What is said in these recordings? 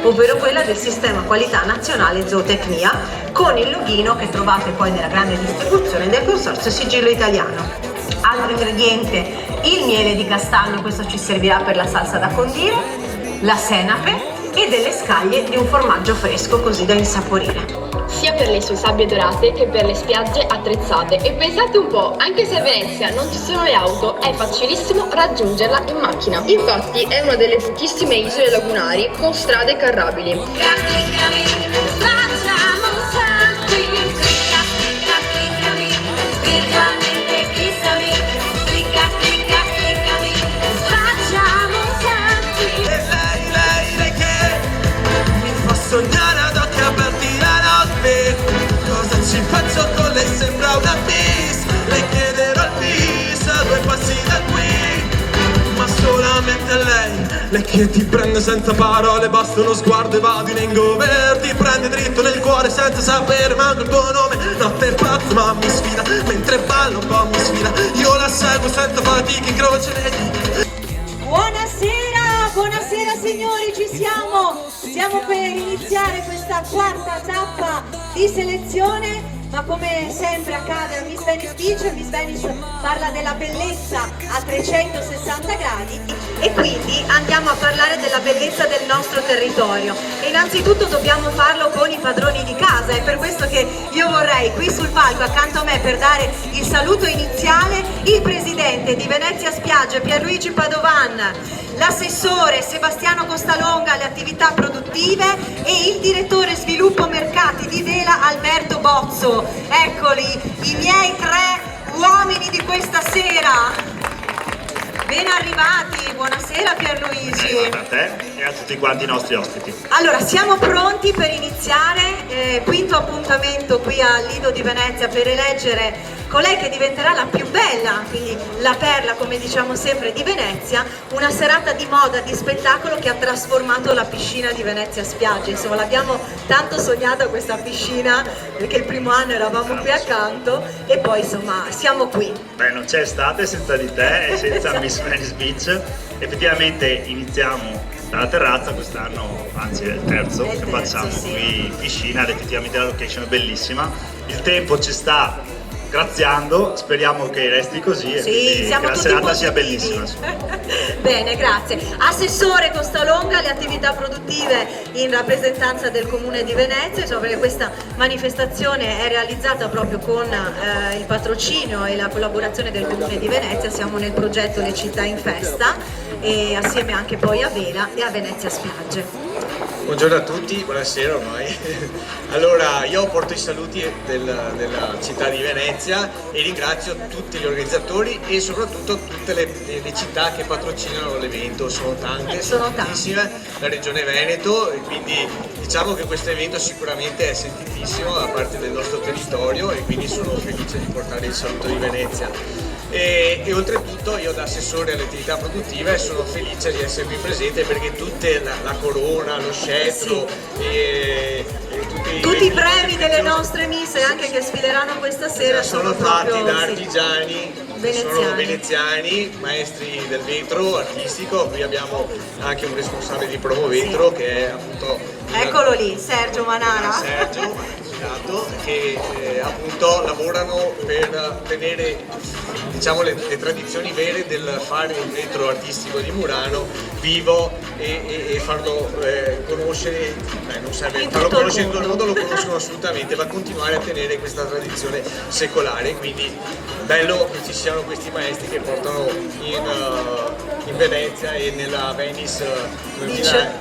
ovvero quella del sistema qualità nazionale zootecnia, con il loghino che trovate poi nella grande distribuzione del consorzio Sigillo Italiano. Altro ingrediente, il miele di castagno, questo ci servirà per la salsa da condire, la senape e delle scaglie di un formaggio fresco così da insaporire. Sia per le sue sabbie dorate che per le spiagge attrezzate. E pensate un po', anche se a Venezia non ci sono le auto, è facilissimo raggiungerla in macchina. Infatti è una delle pochissime isole lagunari con strade carrabili. Sognare ad occhi aperti la notte, cosa ci faccio con lei? Sembra una miss, le chiederò il bis a 2 passi da qui, ma solamente a lei che ti prende senza parole, basta uno sguardo e vado in hangover, ti prende dritto nel cuore senza sapere manco il tuo nome, notte è pazza ma mi sfida, mentre ballo un po' mi sfida, io la seguo senza fatica, incrocio le dita. Buonasera, buonasera signori, ci siamo! Stiamo per iniziare questa quarta tappa di selezione, ma come sempre accade a Miss Venice Beach, Miss Venice parla della bellezza a 360 gradi E quindi andiamo a parlare della bellezza del nostro territorio e innanzitutto dobbiamo farlo con i padroni di casa, è per questo che io vorrei qui sul palco accanto a me per dare il saluto iniziale il presidente di Venezia Spiagge Pierluigi Padovan, l'assessore Sebastiano Costalonga alle attività produttive e il direttore sviluppo mercati di Vela Alberto Bozzo. Eccoli i miei 3 uomini di questa sera. Ben arrivati, buonasera Pierluigi. A te e a tutti quanti i nostri ospiti. Allora, siamo pronti per iniziare, quinto appuntamento qui al Lido di Venezia per eleggere colei che diventerà la più bella, quindi la perla, come diciamo sempre, di Venezia, una serata di moda, di spettacolo che ha trasformato la piscina di Venezia Spiagge. Insomma, l'abbiamo tanto sognata questa piscina, perché il primo anno eravamo qui accanto e poi insomma siamo qui. Beh, non c'è estate senza di te e senza Miss Venice Beach. Effettivamente iniziamo dalla terrazza quest'anno, anzi è il terzo che facciamo sì. qui in piscina, ed effettivamente la location è bellissima. Il tempo ci sta graziando, speriamo che resti così e quindi che la serata sia bellissima. Bene, grazie. Assessore Costalonga alle attività produttive in rappresentanza del Comune di Venezia, insomma, perché questa manifestazione è realizzata proprio con il patrocinio e la collaborazione del Comune di Venezia, siamo nel progetto Le Città in Festa e assieme anche poi a Vela e a Venezia Spiagge. Buongiorno a tutti, buonasera ormai. Allora, io porto i saluti della città di Venezia e ringrazio tutti gli organizzatori e soprattutto tutte le città che patrocinano l'evento, sono tante, sono tantissime, la Regione Veneto, e quindi diciamo che questo evento sicuramente è sentitissimo da parte del nostro territorio e quindi sono felice di portare il saluto di Venezia. E oltretutto io da assessore alle attività produttive sono felice di essere qui presente perché tutte la corona, lo scettro e tutti i premi delle nostre Miss anche che sfileranno questa sera sono fatti proprio, da artigiani, sono veneziani, maestri del vetro artistico. Qui abbiamo anche un responsabile di Promo Vetro che è appunto eccolo lì, Sergio Manara. Sergio, che appunto lavorano per tenere, diciamo, le tradizioni vere del fare il vetro artistico di Murano vivo e farlo conoscere, non serve farlo conoscere in tutto il mondo, lo conoscono assolutamente, ma continuare a tenere questa tradizione secolare, quindi bello che ci siano questi maestri che portano in Venezia e nella Venice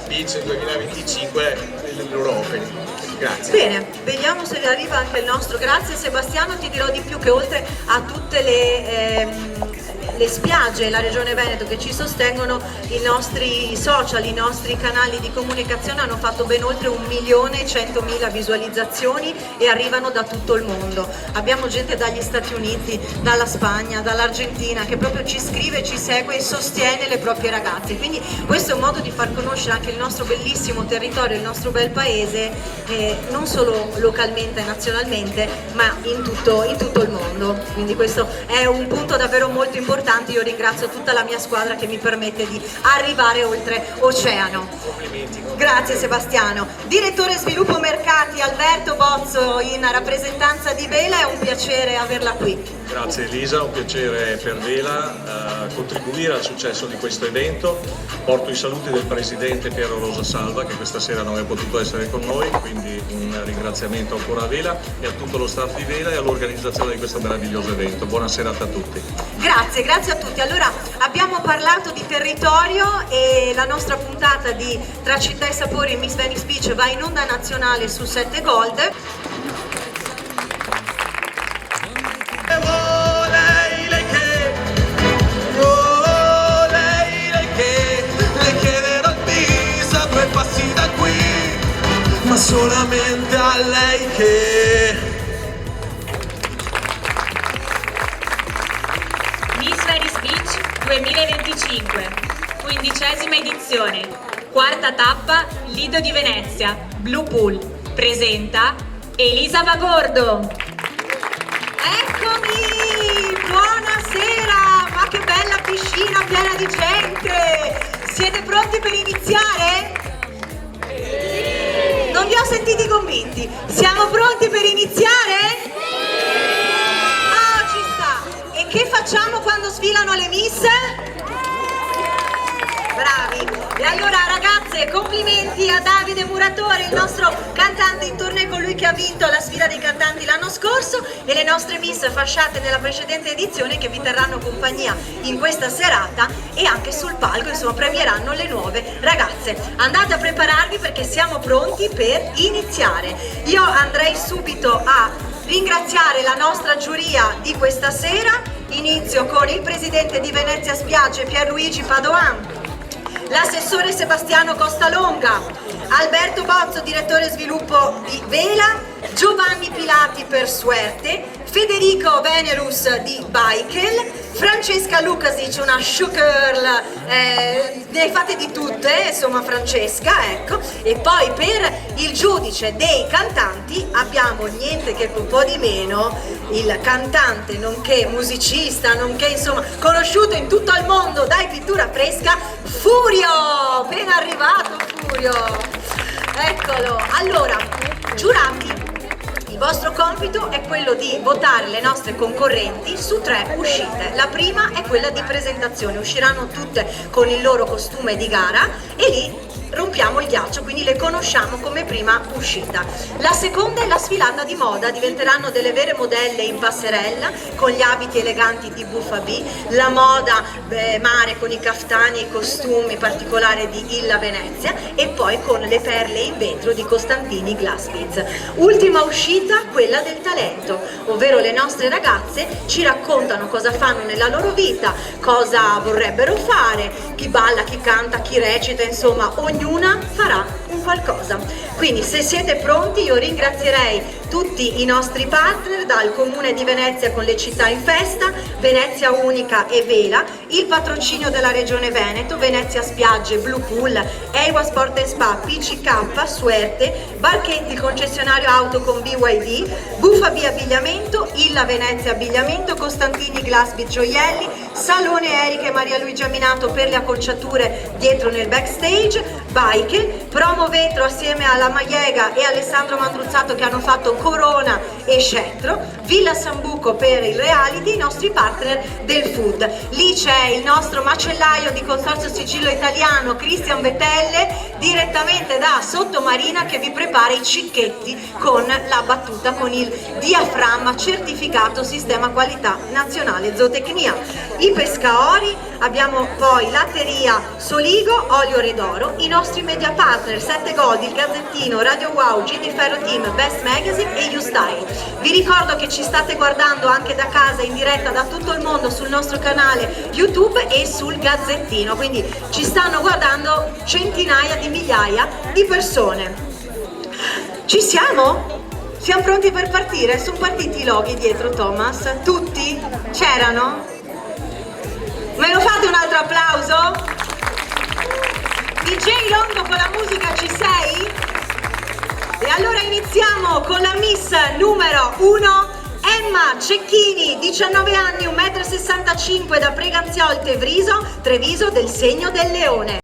Beach 2025 le loro opere. Grazie. Bene, vediamo se arriva anche il nostro. Grazie Sebastiano, ti dirò di più che oltre a tutte le spiagge e la Regione Veneto che ci sostengono, i nostri social, i nostri canali di comunicazione hanno fatto ben oltre 1.100.000 visualizzazioni e arrivano da tutto il mondo. Abbiamo gente dagli Stati Uniti, dalla Spagna, dall'Argentina che proprio ci scrive, ci segue e sostiene le proprie ragazze. Quindi questo è un modo di far conoscere anche il nostro bellissimo territorio, il nostro bel paese, non solo localmente e nazionalmente, ma in tutto il mondo. Quindi questo è un punto davvero molto importante cantanti, io ringrazio tutta la mia squadra che mi permette di arrivare oltre oceano. Complimenti. Grazie Sebastiano. Direttore sviluppo mercati Alberto Bozzo in rappresentanza di Vela, è un piacere averla qui. Grazie Elisa, un piacere per Vela contribuire al successo di questo evento. Porto i saluti del presidente Piero Rosa Salva che questa sera non è potuto essere con noi, quindi un ringraziamento ancora a Vela e a tutto lo staff di Vela e all'organizzazione di questo meraviglioso evento. Buona serata a tutti. Grazie a tutti. Allora abbiamo parlato di territorio e la nostra puntata di Tra città e sapori Miss Venice Beach va in onda nazionale su 7 Gold. Ma solamente a lei che Miss Venice Beach 2025, 15ª edizione, quarta tappa, Lido di Venezia, Blue Pool, presenta Elisa Bagordo. Eccomi, buonasera, ma che bella piscina piena di gente. Siete pronti per iniziare? Non vi ho sentiti convinti. Siamo pronti per iniziare? Ah, ci sta. E che facciamo quando sfilano le miss? Bravi. E allora ragazze, complimenti a Davide Muratore, il nostro cantante in tournée, colui che ha vinto la sfida dei cantanti l'anno scorso, e le nostre miss fasciate nella precedente edizione che vi terranno compagnia in questa serata e anche sul palco, insomma premieranno le nuove ragazze. Andate a prepararvi perché siamo pronti per iniziare. Io andrei subito a ringraziare la nostra giuria di questa sera. Inizio con il presidente di Venezia Spiagge Pierluigi Padoan, l'assessore Sebastiano Costalonga, Alberto Bozzo, direttore sviluppo di Vela, Giovanni Pilati per Suerte, Federico Venerus di Baikel, Francesca Lucasic, una showgirl, ne fate di tutte, insomma Francesca, ecco. E poi per il giudice dei cantanti abbiamo niente che un po' di meno il cantante, nonché musicista, nonché insomma conosciuto in tutto il mondo dai Pittura Fresca, Furio! Ben arrivato Furio! Eccolo! Allora, giurati, il vostro compito è quello di votare le nostre concorrenti su 3 uscite. La prima è quella di presentazione, usciranno tutte con il loro costume di gara e lì rompiamo il ghiaccio, quindi le conosciamo come prima uscita. La seconda è la sfilata di moda, diventeranno delle vere modelle in passerella con gli abiti eleganti di Buffa B, la moda mare con i caftani e i costumi particolari di Illa Venezia e poi con le perle in vetro di Costantini Glassbeads. Ultima uscita, quella del talento, ovvero le nostre ragazze ci raccontano cosa fanno nella loro vita, cosa vorrebbero fare, chi balla, chi canta, chi recita, insomma ognuna farà un qualcosa. Quindi se siete pronti io ringrazierei tutti i nostri partner, dal Comune di Venezia con le città in festa, Venezia Unica e Vela, il patrocinio della Regione Veneto, Venezia Spiagge, Blue Pool, Ewa Sport & Spa, PCK, Suerte, Barchetti, il concessionario auto con BYD, Buffa B Abbigliamento, Illa Venezia Abbigliamento, Costantini Glassbead Gioielli, Salone Erika e Maria Luigia Minato per le acconciature dietro nel backstage, Bike, Promo Vetro assieme alla Maiega e Alessandro Mandruzzato che hanno fatto Corona e Scettro, Villa Sambuco per il reality, i nostri partner del food. Lì c'è il nostro macellaio di Consorzio Sigillo Italiano, Cristian Betelle, direttamente da Sottomarina, che vi prepara i cicchetti con la battuta con il diaframma certificato Sistema Qualità Nazionale Zootecnia. I pescaori, abbiamo poi Latteria Soligo, Olio Redoro, i nostri media partner 7 Gold, il Gazzettino, Radio Wow, Gini Ferro Team, Best Magazine e YouStyle. Vi ricordo che ci state guardando anche da casa in diretta da tutto il mondo sul nostro canale YouTube e sul Gazzettino, quindi ci stanno guardando centinaia di migliaia di persone. Ci siamo? Siamo pronti per partire? Sono partiti i loghi dietro, Thomas? Tutti? C'erano? Me lo fate un altro applauso? DJ Longo con la musica, ci sei? E allora iniziamo con la miss numero 1, Emma Cecchini, 19 anni, 1,65 m, da Preganziolte, Treviso, del segno del leone.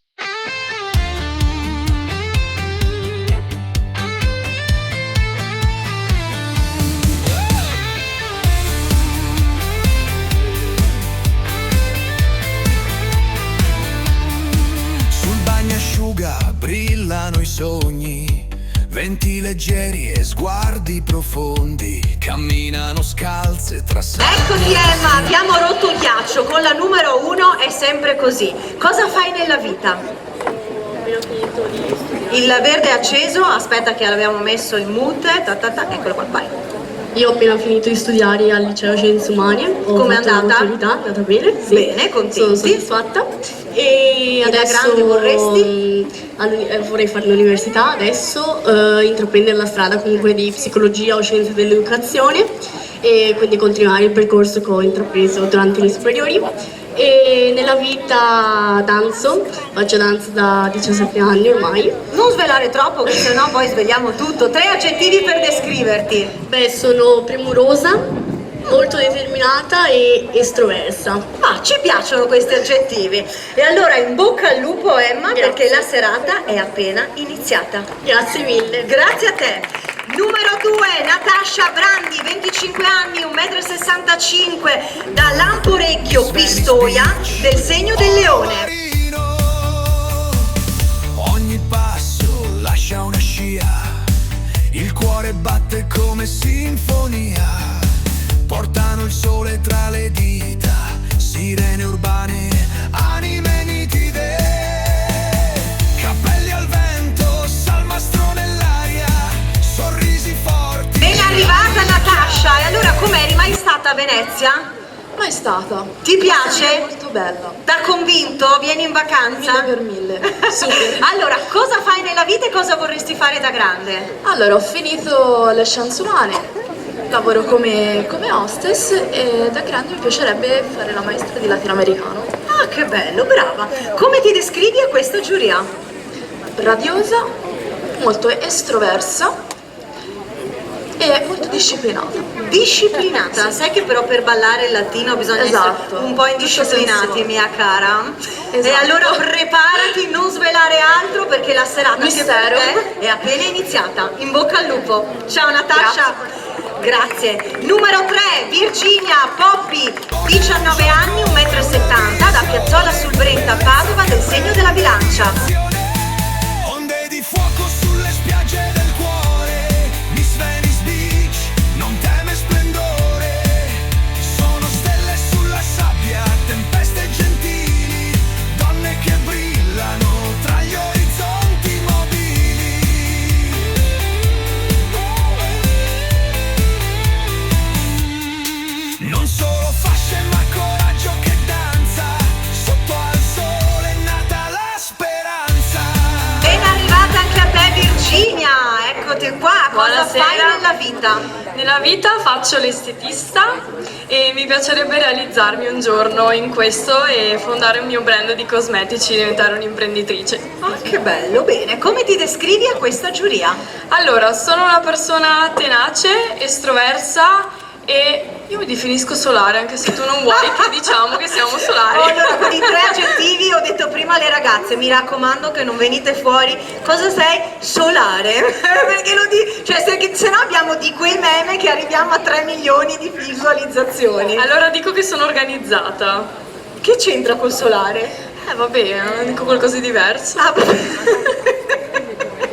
Sul bagnasciuga brillano i sogni, venti leggeri e sguardi profondi camminano scalze tra sé. Eccoti Emma, abbiamo rotto il ghiaccio, con la numero 1 è sempre così. Cosa fai nella vita? Il verde è acceso, aspetta che l'abbiamo messo in mute, eccolo qua, vai. Io ho appena finito di studiare al liceo Scienze Umane. Com'è andata? È andata bene, sì. Bene, contenti. Sono soddisfatta. E da adesso grande vorresti? Vorrei fare l'università adesso, intraprendere la strada comunque di psicologia o scienze dell'educazione e quindi continuare il percorso che ho intrapreso durante le superiori. E nella vita danzo, faccio danza da 17 anni ormai. Non svelare troppo, che sennò poi svegliamo tutto. 3 aggettivi per descriverti. Beh, sono premurosa, molto determinata e estroversa. Ah, ci piacciono questi aggettivi. E allora in bocca al lupo Emma, Grazie. perché la serata è appena iniziata. Grazie mille. Grazie a te. Numero 2, Natascia Brandi, 25 anni, 1,65 m, da Lamporecchio, Pistoia, del segno del leone. Ogni passo lascia una scia, il cuore batte come sinfonia, portano il sole tra le dita, sirene urbane, anime nitide, capelli al vento, salmastro nell'aria, sorrisi forti. Ben arrivata Natascia, e allora com'eri? Mai stata a Venezia? Mai stata. Ti piace? Molto bella. T'ha convinto? Vieni in vacanza? 1000 per 1000. Super. Allora, cosa fai nella vita e cosa vorresti fare da grande? Allora, ho finito le Scienze Umane, lavoro come hostess e da grande mi piacerebbe fare la maestra di latinoamericano. Ah, che bello, brava. Come ti descrivi a questa giuria? Radiosa, molto estroversa e molto disciplinata. Disciplinata, sai che però per ballare il latino bisogna Esatto. essere un po' indisciplinati, Tutto mia cara. Esatto. E allora preparati, non svelare altro perché la serata che per te è appena iniziata. In bocca al lupo. Ciao Natascia. Grazie. Numero 3, Virginia Poppi, 19 anni, 1,70 m, da Piazzola sul Brenta, Padova, del segno della bilancia. Onde di fuoco sulle spiagge del cuore, Miss Venice Beach non teme splendore, sono stelle sulla sabbia, tempeste gentili, donne che brillano tra gli orizzonti mobili. Non solo fasce ma coraggio che danza, sotto al sole è nata la speranza. Ben arrivata anche a te Virginia, eccoti qua, cosa fai nella vita? Nella vita faccio l'estetista e mi piacerebbe realizzarmi un giorno in questo e fondare un mio brand di cosmetici, diventare un'imprenditrice. Ah, che bello, bene. Come ti descrivi a questa giuria? Allora, sono una persona tenace, estroversa e io mi definisco solare, anche se tu non vuoi che diciamo che siamo solari. Allora, con i 3 aggettivi ho detto prima alle ragazze, mi raccomando che non venite fuori. Cosa sei? Solare. Perché lo dici? Cioè, se no abbiamo di quei meme che arriviamo a 3 milioni di visualizzazioni. Allora dico che sono organizzata. Che c'entra col solare? Vabbè, dico qualcosa di diverso. Ah,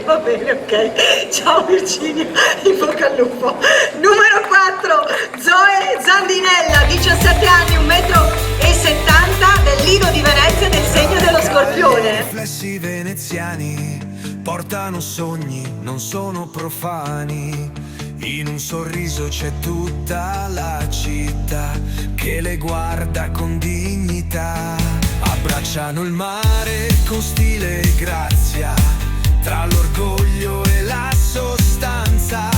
va bene, ok. Ciao Virginia, in bocca al lupo. Numero 4, Zoe Zandinella, 17 anni, 1,70 m, del Lido di Venezia, del segno dello Scorpione. Riflessi veneziani portano sogni, non sono profani. In un sorriso c'è tutta la città che le guarda con dignità. Abbracciano il mare con stile e grazia, tra l'orgoglio e la sostanza.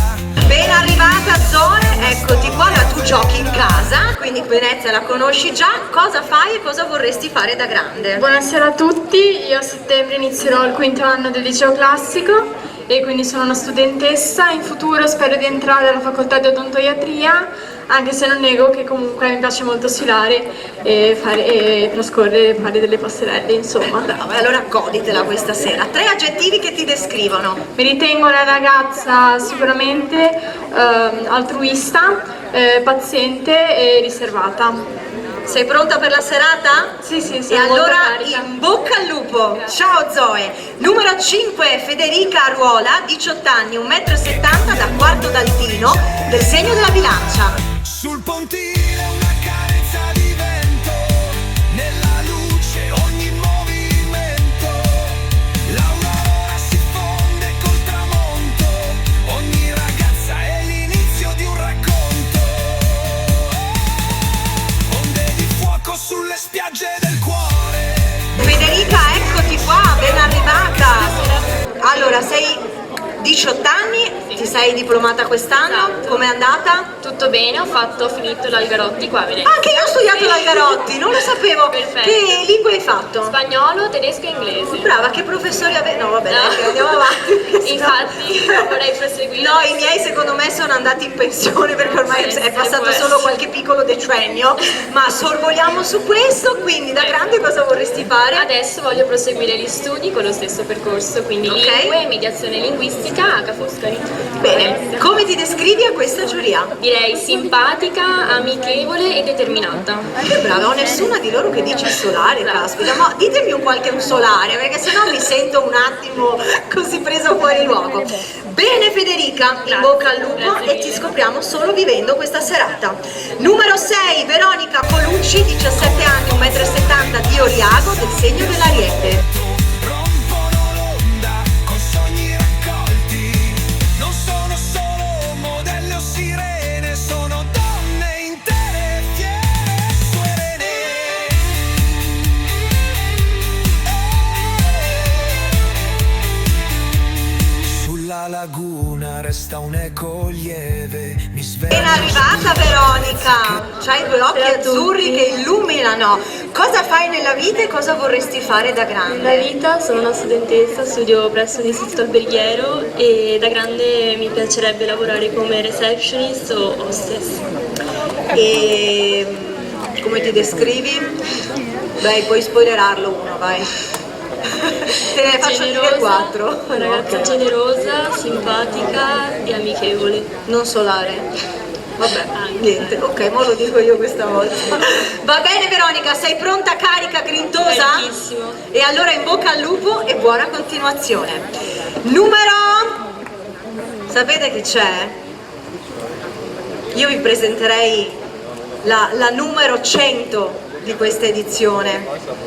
Ben arrivata Zoe, eccoti qua, ora tu giochi in casa, quindi Venezia la conosci già. Cosa fai e cosa vorresti fare da grande? Buonasera a tutti, io a settembre inizierò il 5° anno del liceo classico e quindi sono una studentessa. In futuro spero di entrare alla facoltà di odontoiatria anche se non nego che comunque mi piace molto sfilare e trascorrere, fare delle passerelle, insomma. Brava, e allora goditela questa sera. 3 aggettivi che ti descrivono. Mi ritengo una ragazza sicuramente altruista, paziente e riservata. Sei pronta per la serata? Sì, E sono molto allora carica. in bocca al lupo. Ciao Zoe. Numero 5, Federica Aruola, 18 anni, 1,70 m, da quarto d'altino, del segno della bilancia. Sul pontile una carezza di vento, nella luce ogni movimento, l'aurora si fonde col tramonto, ogni ragazza è l'inizio di un racconto, onde di fuoco sulle spiagge del cuore. Federica, eccoti qua, ben arrivata. Allora, sei 18 anni, ti sei diplomata quest'anno, Esatto. com'è andata? Tutto bene, ho finito l'Algarotti qua a Venezia. Anche io ho studiato l'Algarotti, non lo sapevo. Perfetto. Che lingue hai fatto? Spagnolo, tedesco e inglese. Brava, che professori avevi? No, vabbè, dai, andiamo avanti. Infatti vorrei proseguire. No, i miei secondo me sono andati in pensione perché ormai Sì, è passato può solo essere. qualche piccolo decennio, ma sorvoliamo su questo, quindi da grande cosa vorresti fare? Adesso voglio proseguire gli studi con lo stesso percorso, quindi Ok. lingue e mediazione linguistica a Ca' Foscari. Bene, come ti descrivi a questa giuria? Direi simpatica, amichevole e determinata. Che brava, ho nessuna di loro che dice solare, caspita, ma ditemi un qualche solare, perché sennò mi sento un attimo così presa fuori luogo. Bene Federica, in bocca al lupo Grazie e ti mille. scopriamo solo vivendo questa serata. Numero 6, Veronica Colucci, 17 anni, 1,70 m, di Oriago, del segno dell'Ariete. Rompono l'onda con sogni raccolti, non sono solo modelle o sirene, sono donne intere, fiere, serene. Sulla laguna resta un eco lieve, mi sveglia. Ben arrivata Veronica, c'hai 2 occhi Buonasera a azzurri tutti. che illuminano. Cosa fai nella vita e cosa vorresti fare da Nella grande? vita sono una studentessa, studio presso l'Istituto Alberghiero e da grande mi piacerebbe lavorare come receptionist o hostess. E come ti descrivi? Dai, puoi spoilerarlo uno, vai. Te ne faccio dire 4. Una ragazza generosa, simpatica e amichevole. Non solare. Vabbè, niente, ok, mo lo dico io questa volta. Va bene Veronica, sei pronta, carica, grintosa? Carichissimo. E allora in bocca al lupo e buona continuazione. Numero... Sapete che c'è? Io vi presenterei la numero 100 di questa edizione,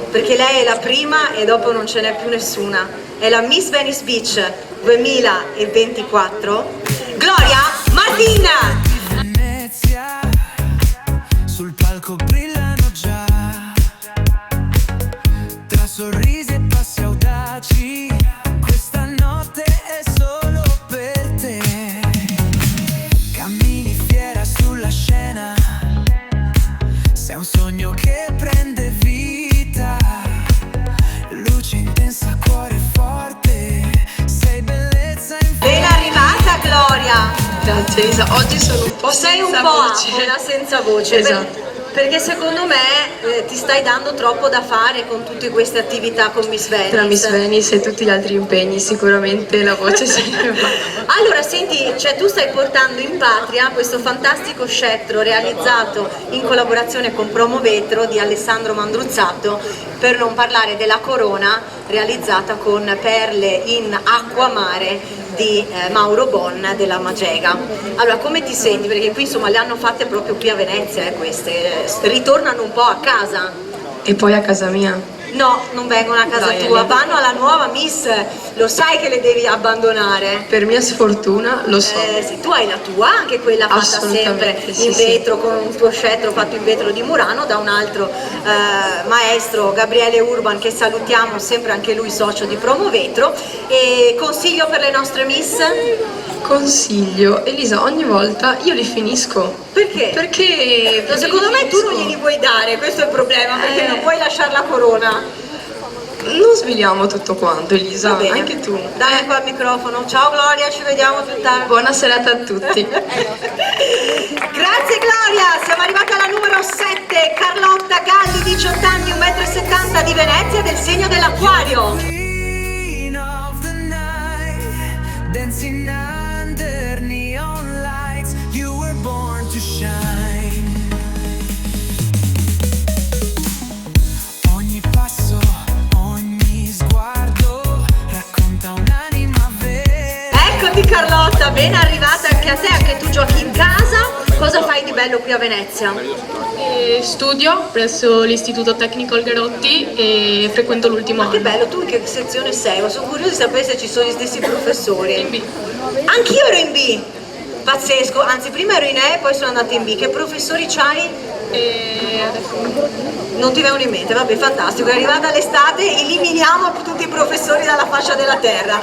perché lei è la prima e dopo non ce n'è più nessuna. È la Miss Venice Beach 2024, Gloria Martin! Venezia, sul palco brillano già, tra sorrisi e passi audaci, questa notte è solo per te. Cammini fiera sulla scena, sei un sogno che prende vita, luce intensa, cuore forte, sei bellezza in Ben arrivata Gloria! Grazie Elisa, oggi sono un po' Sei un senza po' voce. una senza voce, Esatto. perché secondo me ti stai dando troppo da fare con tutte queste attività con Miss Venice. Tra Miss Venice e tutti gli altri impegni sicuramente la voce se ne va. Allora senti, cioè tu stai portando in patria questo fantastico scettro realizzato in collaborazione con Promo Vetro di Alessandro Mandruzzato, per non parlare della corona realizzata con perle in acquamare di Mauro Bon della Magega. Allora come ti senti? Perché qui insomma le hanno fatte proprio qui a Venezia queste, ritornano un po' a casa. E poi a casa mia. No, non vengono a casa Dai, tua, Ale. vanno alla nuova Miss, lo sai che le devi abbandonare. Per mia sfortuna lo so. Sì, tu hai la tua, anche quella fatta sempre Assolutamente, sì, in sì. vetro, con un tuo scettro fatto in vetro di Murano, da un altro maestro, Gabriele Urban, che salutiamo, sempre anche lui socio di Promo Vetro. E consiglio per le nostre Miss? Consiglio, Elisa, ogni volta io li finisco. Perché? Perché Secondo me tu non finisco. glieli vuoi dare, questo è il problema, perché non puoi lasciare la corona. Non sveliamo tutto quanto, Elisa, Va bene. anche tu. Dai qua il microfono. Ciao Gloria, ci vediamo più tardi. Buona serata a tutti. Grazie Gloria, siamo arrivati alla numero 7, Carlotta Galli, 18 anni, 1,70 m, di Venezia, del segno dell'Acquario. Dancing under neon lights, you were born to shine. Ogni passo, ogni sguardo racconta un'anima vera. Eccoti Carlotta, ben arrivata anche a te, anche tu giochi in casa. Cosa fai di bello qui a Venezia? Studio presso l'Istituto Tecnico Algarotti e frequento l'ultimo Che anno. bello, tu in che sezione sei? Ma sono curiosa di sapere se ci sono gli stessi professori. In B. Anch'io ero in B. Pazzesco, anzi prima ero in E, poi sono andata in B. Che professori c'hai? E adesso Non ti vengono in mente, vabbè, fantastico, è arrivata l'estate, eliminiamo tutti i professori dalla faccia della terra.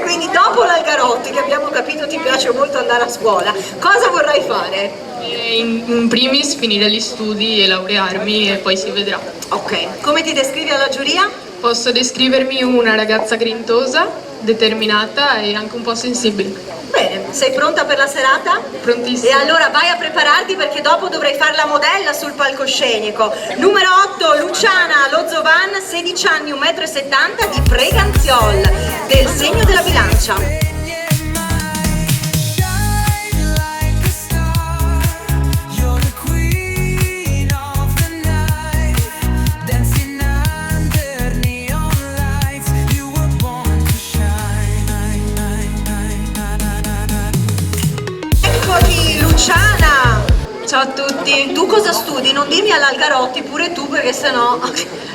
Quindi dopo l'Algarotti, che abbiamo capito ti piace molto andare a scuola, cosa vorrai fare? in primis finire gli studi e laurearmi e poi si vedrà. Ok, come ti descrivi alla giuria? Posso descrivermi una ragazza grintosa, determinata e anche un po' sensibile. Bene, sei pronta per la serata? Prontissima. E allora vai a prepararti perché dopo dovrai fare la modella sul palcoscenico. Numero 8, Luciana Lozovan, 16 anni, 1,70 m, di Preganziol, del segno della bilancia. Luciana! Ciao a tutti. Tu cosa studi? Non dirmi all'Algarotti pure tu perché sennò...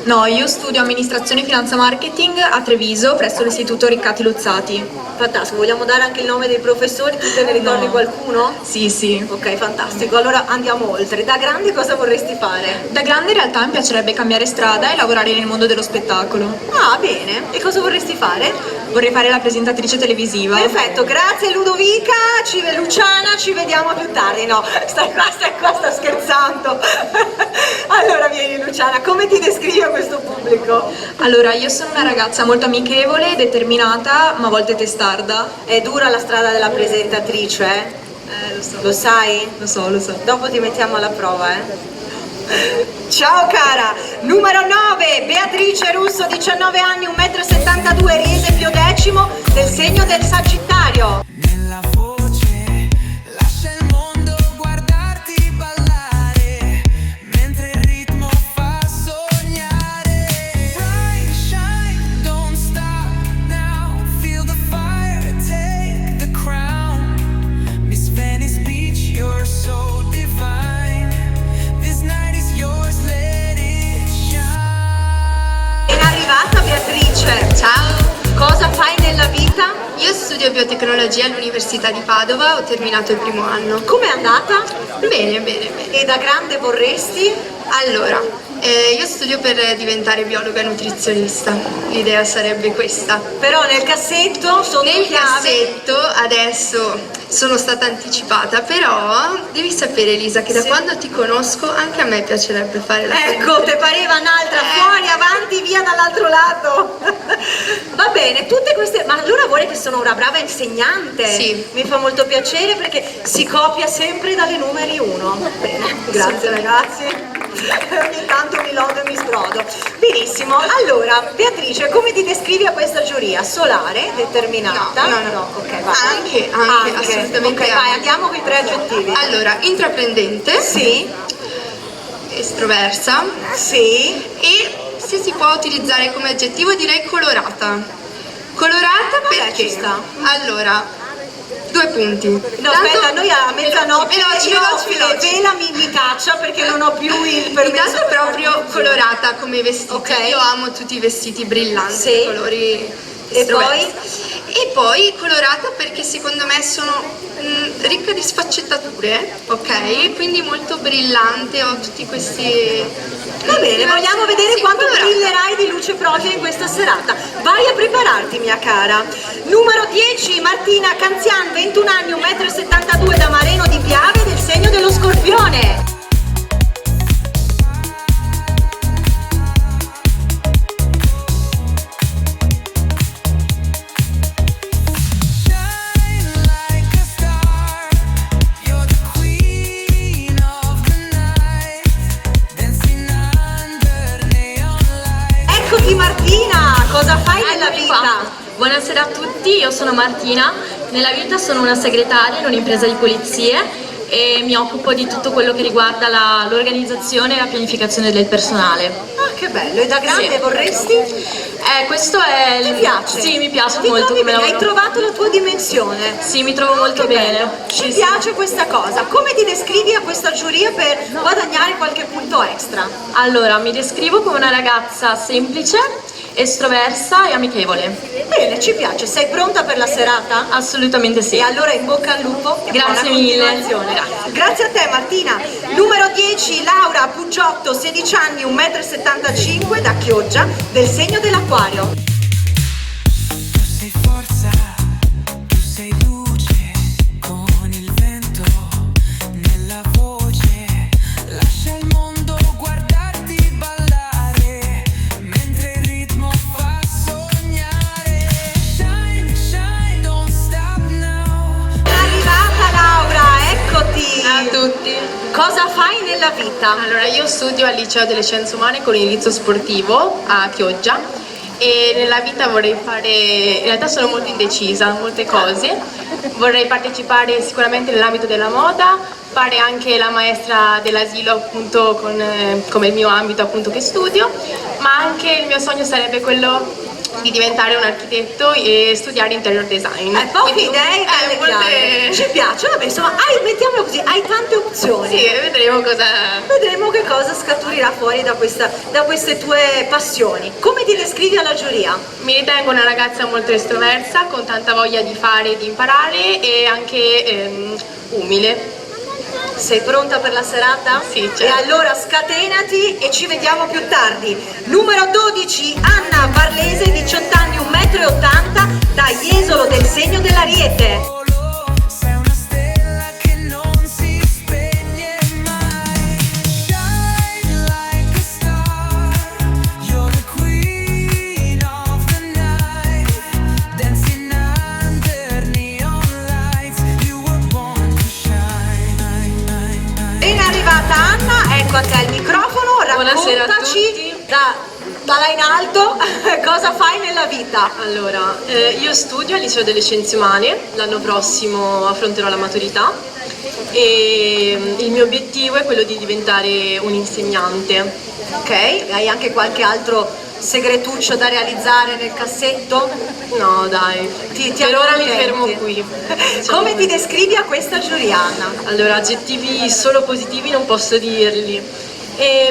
No, io studio amministrazione, finanza, marketing a Treviso presso l'Istituto Riccati Luzzati. Fantastico, vogliamo dare anche il nome dei professori? Tu te ne ricordi qualcuno? Sì, sì. Ok, fantastico. Allora andiamo oltre. Da grande cosa vorresti fare? Da grande in realtà mi piacerebbe cambiare strada e lavorare nel mondo dello spettacolo. Ah, bene. E cosa vorresti fare? Vorrei fare la presentatrice televisiva. Perfetto, grazie Ludovica, Luciana, ci vediamo più tardi. No, stai qua, sta scherzando. Allora vieni Luciana, come ti descrivi a questo pubblico? Allora, io sono una ragazza molto amichevole, determinata, ma a volte testarda. È dura la strada della presentatrice, Lo so. Lo sai? Lo so. Dopo ti mettiamo alla prova, Ciao cara! Numero 9, Beatrice Russo, 19 anni, 1,72 m, Riese Pio X, del segno del Sagittario. Nella voce lascia il mondo guardarti ballare mentre il ritmo fa sognare. Bright shine, don't stop now. Feel the fire, take the crown. Miss Venice Beach, you're so divine. This night is yours, let it shine. È arrivata Beatrice. Ciao, Cosa fai nella vita? io studio biotecnologia all'Università di Padova, ho terminato il primo anno. Com'è andata? Bene. E da grande vorresti? Allora, io studio per diventare biologa nutrizionista, l'idea sarebbe questa. Però nel cassetto, sotto Nel chiave... cassetto adesso sono stata anticipata, però devi sapere Elisa che da Sì. quando ti conosco anche a me piacerebbe fare la Ecco, te pareva un'altra, fuori, avanti, via dall'altro lato. Va bene, tutte queste... Ma allora vuole che sono una brava insegnante? Sì. Mi fa molto piacere perché si copia sempre dalle numeri 1. Bene, grazie ragazzi. Ogni tanto mi lodo e mi sbrodo. Benissimo, allora, Beatrice, come ti descrivi a questa giuria? Solare, determinata? No. Ok, vai. Anche, assolutamente Ok, vai, anche. andiamo con i 3 aggettivi. Allora, intraprendente, Sì, estroversa sì. e se si può utilizzare come aggettivo direi colorata. Colorata Vabbè, perché? ci sta. Allora, 2 punti. No, aspetta, noi a mezzanotte veloci. Vela mi caccia perché non ho più il permesso. Intanto proprio colorata come vestiti. Ok. Io amo tutti i vestiti brillanti, Sì. colori E estroversi. E poi colorata perché secondo me sono ricca di sfaccettature, ok? Quindi molto brillante, ho tutti questi... Va bene, vogliamo vedere Sì, quanto colorata. brillerai di luce propria in questa serata. Vai a prepararti, mia cara. Numero 10, Martina Canzian, 21 anni, 1,72 m, da Mareno di Piave, del segno dello Scorpione. Martina, cosa fai nella Eccomi vita? qua. Buonasera a tutti, io sono Martina, nella vita sono una segretaria in un'impresa di pulizie e mi occupo di tutto quello che riguarda l'organizzazione e la pianificazione del personale. Ah, che bello, e da grande Sì. vorresti? Questo è... Ti piace? Sì, mi piace Ti molto trovi come bene? lavoro. Hai trovato la tua dimensione? Sì, mi trovo molto Che bene. bello. Sì, Ci sì. piace questa cosa. Come ti descrivi a questa giuria per guadagnare qualche punto extra? Allora, mi descrivo come una ragazza semplice, estroversa e amichevole. Bene, ci piace. Sei pronta per la serata? Assolutamente sì. E allora in bocca al lupo e Grazie buona mille. continuazione. Grazie a te Martina. Numero 10, Laura Puggiotto, 16 anni, 1,75 m, da Chioggia, del segno dell'Acquario. Sei forza, tu sei luce, con il vento nella voce, lascia il mondo guardarti ballare, mentre il ritmo fa sognare. Shine, shine, don't stop now. È arrivata Laura, eccoti. Ciao a tutti. Cosa fai nella vita? Allora, io studio al liceo delle scienze umane con indirizzo sportivo a Chioggia e nella vita vorrei fare, in realtà sono molto indecisa, molte cose. Vorrei partecipare sicuramente nell'ambito della moda, fare anche la maestra dell'asilo appunto come il mio ambito appunto che studio, ma anche il mio sogno sarebbe quello di diventare un architetto e studiare interior design. Poche Quindi, idee, belle chiare. molte... Ci piace, vabbè, insomma, mettiamolo così, hai tante opzioni. Sì, vedremo cosa... Vedremo che cosa scaturirà fuori da queste tue passioni. Come ti descrivi alla giuria? Mi ritengo una ragazza molto estroversa, con tanta voglia di fare e di imparare e anche umile. Sei pronta per la serata? Sì, certo. E allora scatenati e ci vediamo più tardi. Numero 12, Anna Barlese, 18 anni, 1,80 m, da Jesolo, del segno dell'Ariete. Sei una stella che non si spegne mai. Shine like a star. You're the queen of the night. Dancing under neon lights. You were born to shine. Ben arrivata Anna, ecco a te il microfono, Buonasera a raccontaci dalla in alto cosa fai nella vita. Allora, io studio al liceo delle scienze umane, l'anno prossimo affronterò la maturità e il mio obiettivo è quello di diventare un insegnante. Ok, hai anche qualche altro segretuccio da realizzare nel cassetto? No dai, per ora mi fermo qui. Come ti descrivi a questa giuria, Anna? Allora, aggettivi solo positivi non posso dirli,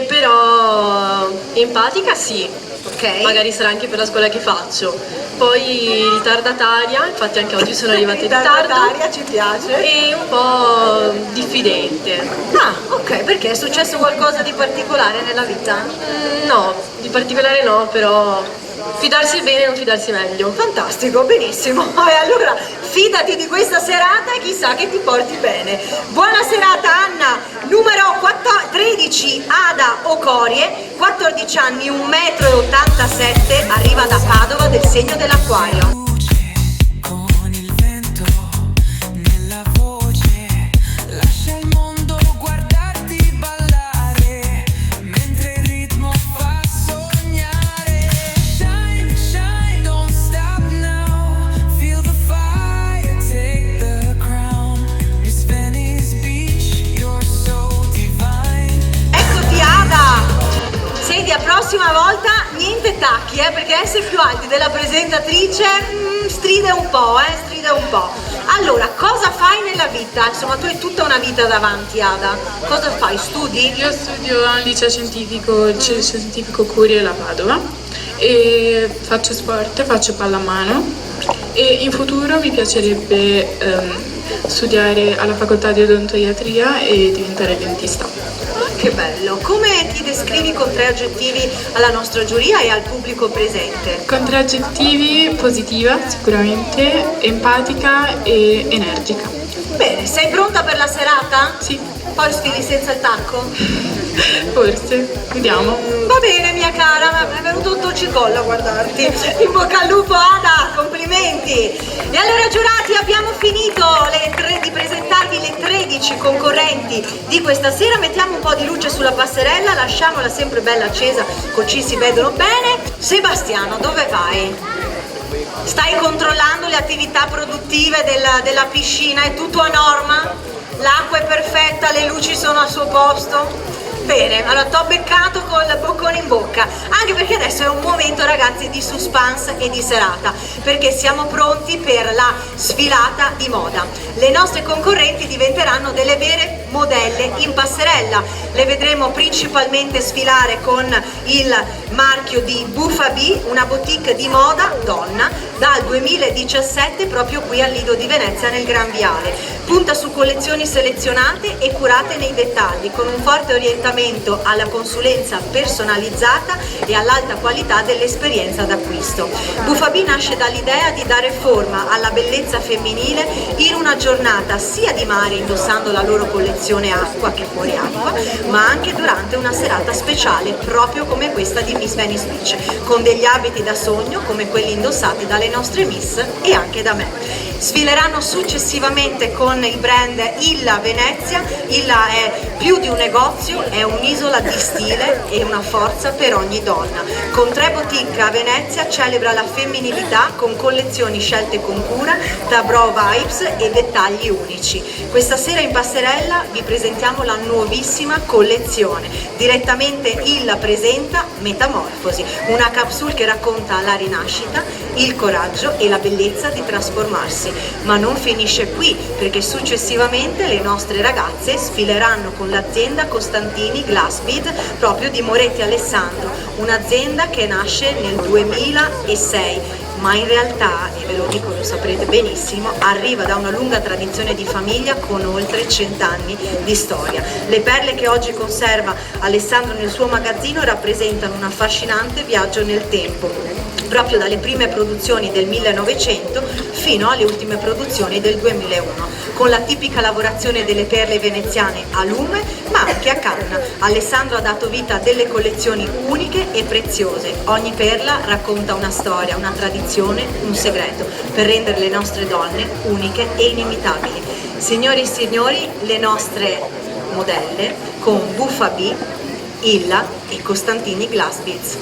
però empatica sì, Ok. magari sarà anche per la scuola che faccio. Poi ritardataria, infatti anche oggi sono arrivata in ritardo, Ritardataria, ci piace. e un po' diffidente. Ah, ok, perché è successo qualcosa di particolare nella vita? No, di particolare no, però fidarsi è bene, non fidarsi meglio. Fantastico, benissimo. E allora fidati di questa serata e chissà che ti porti bene. Buona serata Anna. Numero 13, Ada Ocorie, 14 anni, 1,87 m, arriva da Padova, del segno dell'Acquario. Con il vento nella voce, lascia il mondo guardarti ballare, mentre il ritmo fa sognare. Shine, shine, don't stop now. Feel the fire, take the crown. Miss Venice Beach, you're so divine. Eccoti Ada. Senti, la prossima volta niente tacchi, perché essere più alti della presentatrice stride un po', stride un po'. Allora, cosa fai nella vita? Insomma, tu hai tutta una vita davanti, Ada. Cosa fai? Studi? Io studio al liceo scientifico, il liceo scientifico Curiel a Padova e faccio sport, faccio pallamano e in futuro mi piacerebbe studiare alla facoltà di odontoiatria e diventare dentista. Che bello! Come ti descrivi con 3 aggettivi alla nostra giuria e al pubblico presente? Con 3 aggettivi: positiva sicuramente, empatica e energica. Bene, sei pronta per la serata? Sì, Poi sfili senza il tacco? forse, vediamo. Va bene mia cara, mi è venuto un torcicollo a guardarti. In bocca al lupo Ada, complimenti! E allora giurati, abbiamo finito di presentarvi le 13 concorrenti di questa sera. Mettiamo un po' di luce sulla passerella, lasciamola sempre bella accesa, così si vedono bene. Sebastiano, dove vai? Stai controllando le attività produttive della piscina? È tutto a norma? L'acqua è perfetta? Le luci sono al suo posto? Bene, allora t'ho beccato col boccone in bocca, anche perché adesso è un momento, ragazzi, di suspense e di serata, perché siamo pronti per la sfilata di moda. Le nostre concorrenti diventeranno delle vere modelle in passerella, le vedremo principalmente sfilare con il marchio di Buffa B, una boutique di moda donna dal 2017 proprio qui al Lido di Venezia nel Gran Viale. Punta su collezioni selezionate e curate nei dettagli, con un forte orientamento alla consulenza personalizzata e all'alta qualità dell'esperienza d'acquisto. Buffa B nasce dall'idea di dare forma alla bellezza femminile in una giornata sia di mare, indossando la loro collezione acqua che fuori acqua, ma anche durante una serata speciale proprio come questa di Miss Venice Beach, con degli abiti da sogno come quelli indossati dalle nostre Miss e anche da me. Sfileranno successivamente con il brand Illa Venezia. Illa è più di un negozio, è un'isola di stile e una forza per ogni donna. Con 3 boutique a Venezia celebra la femminilità con collezioni scelte con cura, da bra vibes e dettagli unici. Questa sera in passerella vi presentiamo la nuovissima collezione. Direttamente Illa presenta Metamorfosi, una capsule che racconta la rinascita, il coraggio e la bellezza di trasformarsi. Ma non finisce qui, perché successivamente le nostre ragazze sfileranno con l'azienda Costantini Glass Bead proprio di Moretti Alessandro, un'azienda che nasce nel 2006, ma in realtà, e ve lo dico, lo saprete benissimo, arriva da una lunga tradizione di famiglia con oltre 100 anni di storia. Le perle che oggi conserva Alessandro nel suo magazzino rappresentano un affascinante viaggio nel tempo, proprio dalle prime produzioni del 1900 fino alle ultime produzioni del 2001, con la tipica lavorazione delle perle veneziane a lume ma anche a canna. Alessandro ha dato vita a delle collezioni uniche e preziose. Ogni perla racconta una storia, una tradizione, un segreto, per rendere le nostre donne uniche e inimitabili. Signori e signori, le nostre modelle con Buffa B, Illa e Costantini Glass Beads.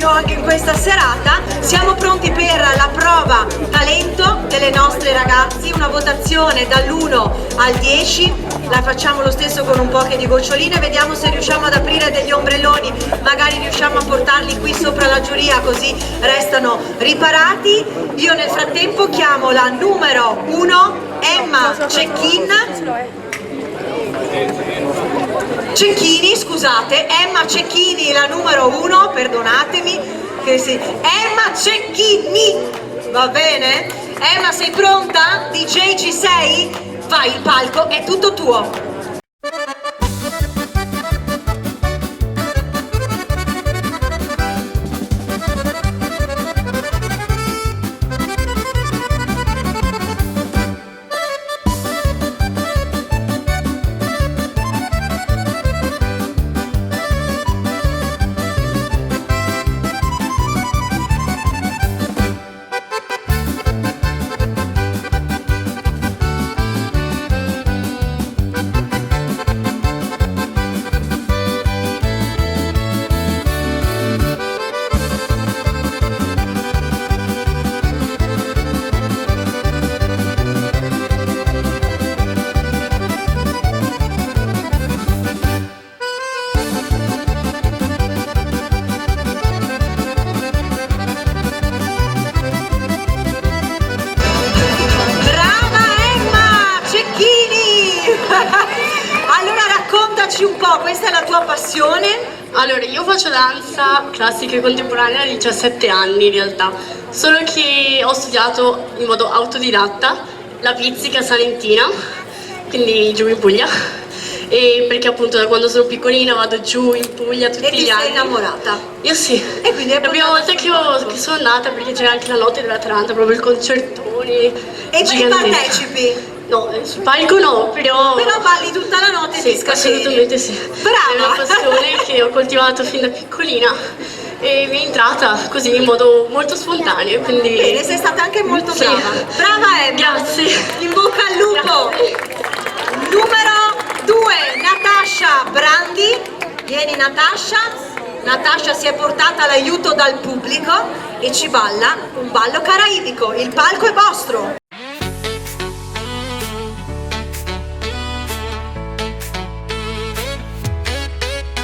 Anche in questa serata siamo pronti per la prova talento delle nostre ragazzi, una votazione dall'1 al 10, la facciamo lo stesso con un po' di goccioline, vediamo se riusciamo ad aprire degli ombrelloni, magari riusciamo a portarli qui sopra la giuria così restano riparati. Io nel frattempo chiamo la numero 1 Emma Cecchini, scusate, Emma Cecchini la numero 1, perdonatemi, Emma Cecchini, va bene? Emma, sei pronta? DJ ci sei? Vai, il palco è tutto tuo. Un po', questa è la tua passione? Allora, io faccio danza classica e contemporanea da 17 anni in realtà, solo che ho studiato in modo autodidatta la pizzica salentina, quindi giù in Puglia, e perché appunto da quando sono piccolina vado giù in Puglia tutti gli anni. E ti sei innamorata? Io sì. E quindi è la prima volta che sono andata, perché c'era anche la notte dell'Atalanta, proprio il concertone e tu partecipi? No, sul palco no, però balli tutta la notte e sì, ti scateni. assolutamente sì. Brava! È una passione che ho coltivato fin da piccolina e mi è entrata così in modo molto spontaneo, quindi... Bene, sei stata anche molto brava. Sì. Brava Emma! Grazie! In bocca al lupo! Grazie. Numero 2, Natascia Brandi. Vieni Natascia. Natascia si è portata l'aiuto dal pubblico e ci balla un ballo caraibico. Il palco è vostro!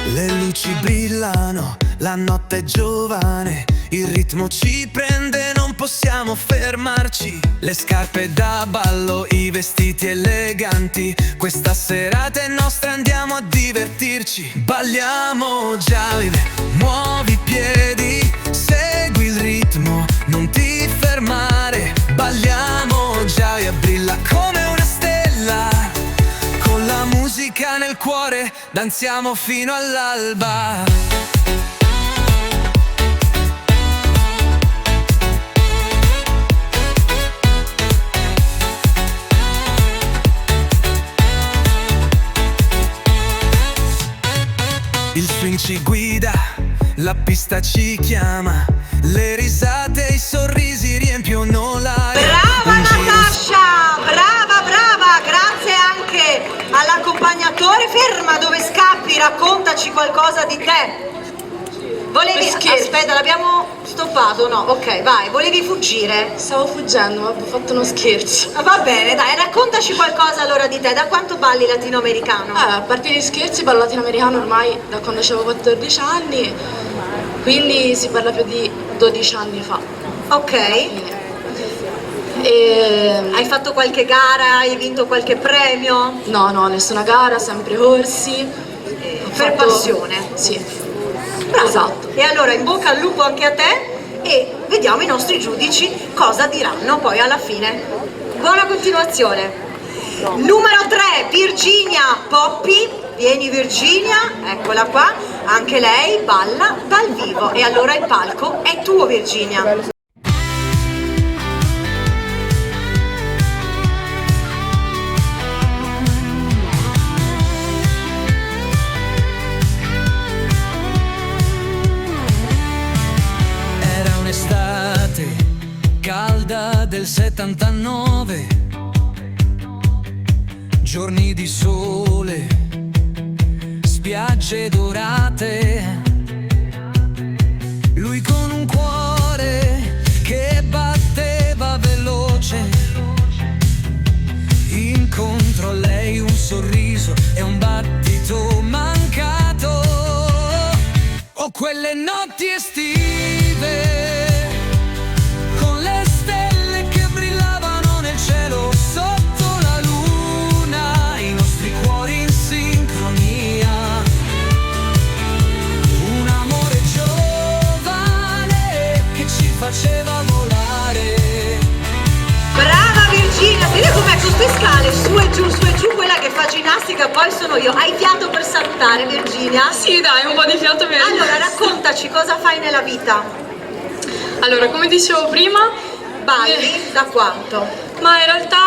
Le luci brillano, la notte è giovane, il ritmo ci prende, non possiamo fermarci. Le scarpe da ballo, i vestiti eleganti, questa serata è nostra, andiamo a divertirci. Balliamo già, muovi i piedi, segui il ritmo, non ti fermare. Balliamo già e brilla come una stella, con la musica nel cuore, danziamo fino all'alba. Il swing ci guida, la pista ci chiama, le risate e i sorrisi riempiono l'aria. Brava Natascia, brava, grazie anche all'accompagnatore. Ferma, dove scappi? Raccontaci qualcosa di te. Volevi, aspetta, l'abbiamo stoppato, no? Ok, vai, volevi fuggire? Stavo fuggendo, ma ho fatto uno scherzo. Va bene, dai, raccontaci qualcosa allora di te. Da quanto balli latinoamericano? A parte gli scherzi, ballo latinoamericano ormai da quando avevo 14 anni, quindi si parla più di 12 anni fa. Ok. Hai fatto qualche gara? Hai vinto qualche premio? No, nessuna gara, sempre corsi. Per passione? Sì. Bravo. Esatto. E allora in bocca al lupo anche a te e vediamo i nostri giudici cosa diranno poi alla fine. Buona continuazione. Numero 3, Virginia Poppi. Vieni Virginia, eccola qua, anche lei balla dal vivo e allora il palco è tuo Virginia. Calda del 79, giorni di sole, spiagge dorate, lui con un cuore che batteva veloce, incontro a lei un sorriso e un battito mancato, oh quelle notti estive faceva volare. Brava Virginia, vedi com'è su queste scale, su e giù, quella che fa ginnastica poi sono io. Hai fiato per salutare Virginia? Sì dai, un po' di fiato per... Allora raccontaci cosa fai nella vita. Allora, come dicevo prima, balli da quanto? Ma in realtà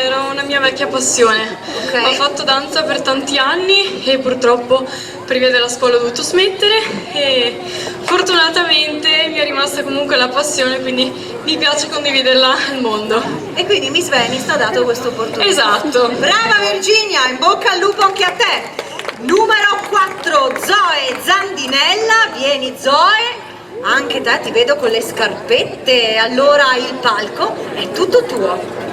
era una mia vecchia passione. Okay. Ho fatto danza per tanti anni e purtroppo per via della scuola ho dovuto smettere e fortunatamente mi è rimasta comunque la passione, quindi mi piace condividerla al mondo. E quindi Miss Venice ti ha dato questa opportunità. Esatto. Brava Virginia, in bocca al lupo anche a te. Numero 4, Zoe Zandinella. Vieni Zoe. Anche te ti vedo con le scarpette, allora il palco è tutto tuo.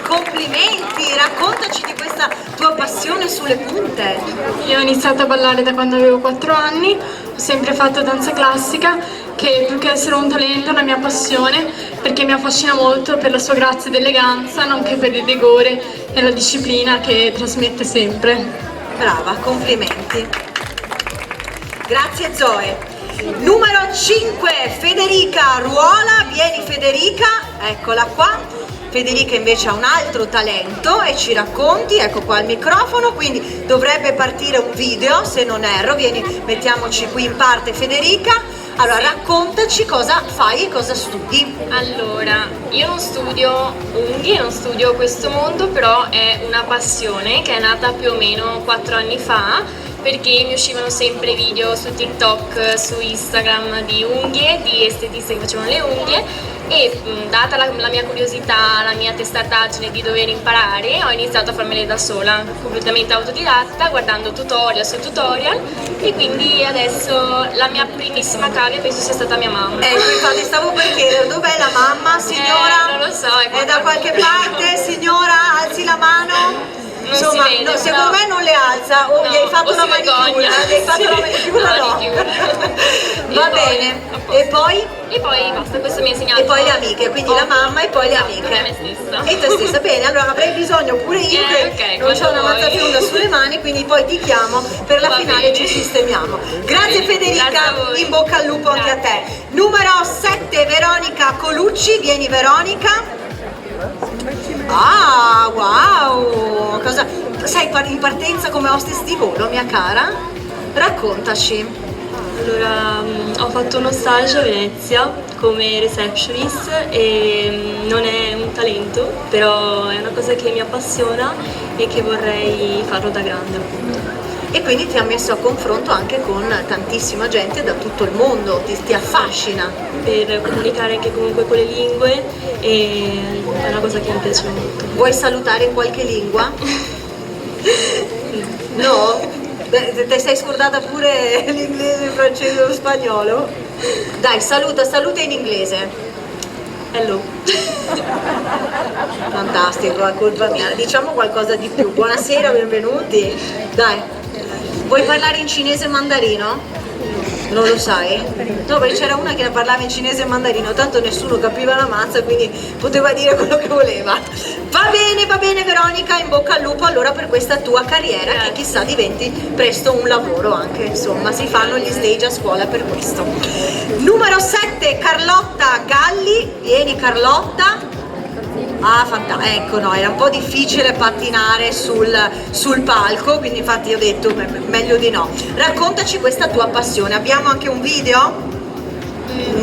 Complimenti, raccontaci di questa tua passione sulle punte. Io ho iniziato a ballare da quando avevo 4 anni, ho sempre fatto danza classica, che più che essere un talento è una mia passione, perché mi affascina molto per la sua grazia ed eleganza, nonché per il vigore e la disciplina che trasmette sempre. Brava, complimenti. Grazie Zoe. Numero 5, Federica Ruola. Vieni Federica, eccola qua. Federica invece ha un altro talento e ci racconti, ecco qua il microfono, quindi dovrebbe partire un video se non erro, vieni, mettiamoci qui in parte Federica. Allora raccontaci cosa fai e cosa studi. Allora, io non studio unghie, non studio questo mondo, però è una passione che è nata più o meno 4 anni fa, perché mi uscivano sempre video su TikTok, su Instagram di unghie, di estetiste che facevano le unghie e data la mia curiosità, la mia testardaggine di dover imparare, ho iniziato a farmele da sola, completamente autodidatta, guardando tutorial su tutorial, e quindi adesso la mia primissima cavia penso sia stata mia mamma. Infatti stavo per chiedere dov'è la mamma, signora? Non lo so. È da qualche parte, signora? Alzi la mano. Insomma, si vede, secondo me non le alza, o No, gli hai fatto o la si vergogna. manicura, gli hai fatto Sì, la manicura, la no. manicura. Va E poi, bene, a posto. e poi? E poi basta, questo mi ha insegnato. E poi le amiche, quindi la mamma e poi le Esatto, amiche. me stessa. E te stessa, bene, allora avrei bisogno pure io che ok, non c'ho una quando vuoi. mazzafionda sulle mani, quindi poi ti chiamo per la Va finale, bene. ci sistemiamo. Grazie Bene, Federica, grazie a voi. in bocca al lupo anche a te. Numero 7 Veronica Colucci, vieni Veronica. Ah, wow! Sei in partenza come hostess di volo, mia cara? Raccontaci. Allora, ho fatto uno stage a Venezia come receptionist e non è un talento, però è una cosa che mi appassiona e che vorrei farlo da grande. E quindi ti ha messo a confronto anche con tantissima gente da tutto il mondo, ti affascina. Per comunicare anche comunque con le lingue e è una cosa che mi piace molto. Vuoi salutare in qualche lingua? No? Te sei scordata pure l'inglese, il francese e lo spagnolo? Dai, saluta in inglese. Hello. Fantastico, è colpa mia. Diciamo qualcosa di più. Buonasera, benvenuti. Dai. Vuoi parlare in cinese e mandarino? Non lo sai? No, perché c'era una che ne parlava in cinese e mandarino, tanto nessuno capiva la mazza, quindi poteva dire quello che voleva. Va bene Veronica, in bocca al lupo allora per questa tua carriera, che chissà diventi presto un lavoro anche, insomma, si fanno gli stage a scuola per questo. Numero 7 Carlotta Galli, vieni Carlotta. Ah, ecco, no, era un po' difficile pattinare sul palco, quindi infatti ho detto meglio di no. Raccontaci questa tua passione, abbiamo anche un video?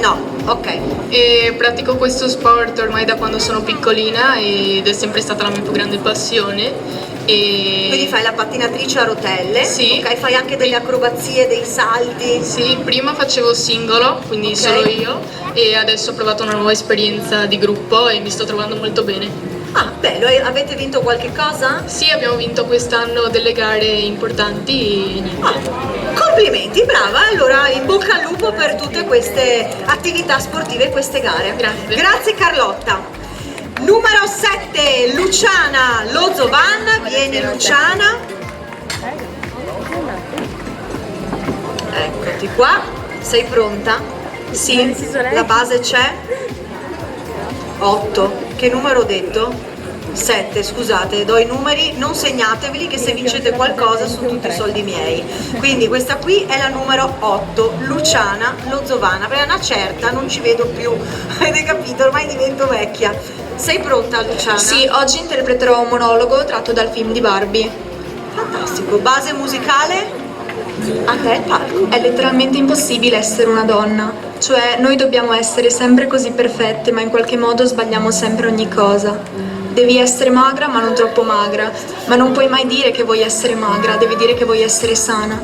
No, ok. E pratico questo sport ormai da quando sono piccolina ed è sempre stata la mia più grande passione. Quindi fai la pattinatrice a rotelle? Sì. Ok, fai anche delle acrobazie, dei salti? Sì, prima facevo singolo, quindi Ok. solo io, e adesso ho provato una nuova esperienza di gruppo e mi sto trovando molto bene. Ah, bello, avete vinto qualche cosa? Sì, abbiamo vinto quest'anno delle gare importanti e niente. Complimenti, brava, allora in bocca al lupo per tutte queste attività sportive e queste gare. Grazie. Grazie Carlotta. Numero 7 Luciana Lozovan, vieni Luciana. Eccoti qua, sei pronta? Sì, la base c'è? 8, che numero ho detto? 7, scusate, do i numeri, non segnateveli che se vincete qualcosa sono tutti soldi miei. Quindi questa qui è la numero 8, Luciana Lozovana, perché è una certa, non ci vedo più, avete capito, ormai divento vecchia. Sei pronta Luciana? Sì, oggi interpreterò un monologo tratto dal film di Barbie. Fantastico, base musicale? A te il palco. È letteralmente impossibile essere una donna, cioè noi dobbiamo essere sempre così perfette, ma in qualche modo sbagliamo sempre ogni cosa. Devi essere magra ma non troppo magra, ma non puoi mai dire che vuoi essere magra, devi dire che vuoi essere sana.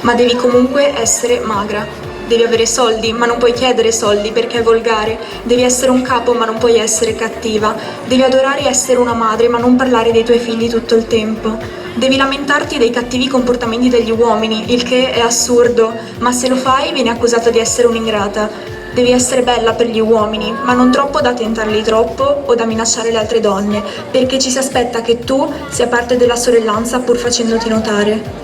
Ma devi comunque essere magra. Devi avere soldi, ma non puoi chiedere soldi perché è volgare. Devi essere un capo, ma non puoi essere cattiva. Devi adorare essere una madre, ma non parlare dei tuoi figli tutto il tempo. Devi lamentarti dei cattivi comportamenti degli uomini, il che è assurdo, ma se lo fai vieni accusata di essere un'ingrata. Devi essere bella per gli uomini, ma non troppo da tentarli troppo o da minacciare le altre donne, perché ci si aspetta che tu sia parte della sorellanza pur facendoti notare.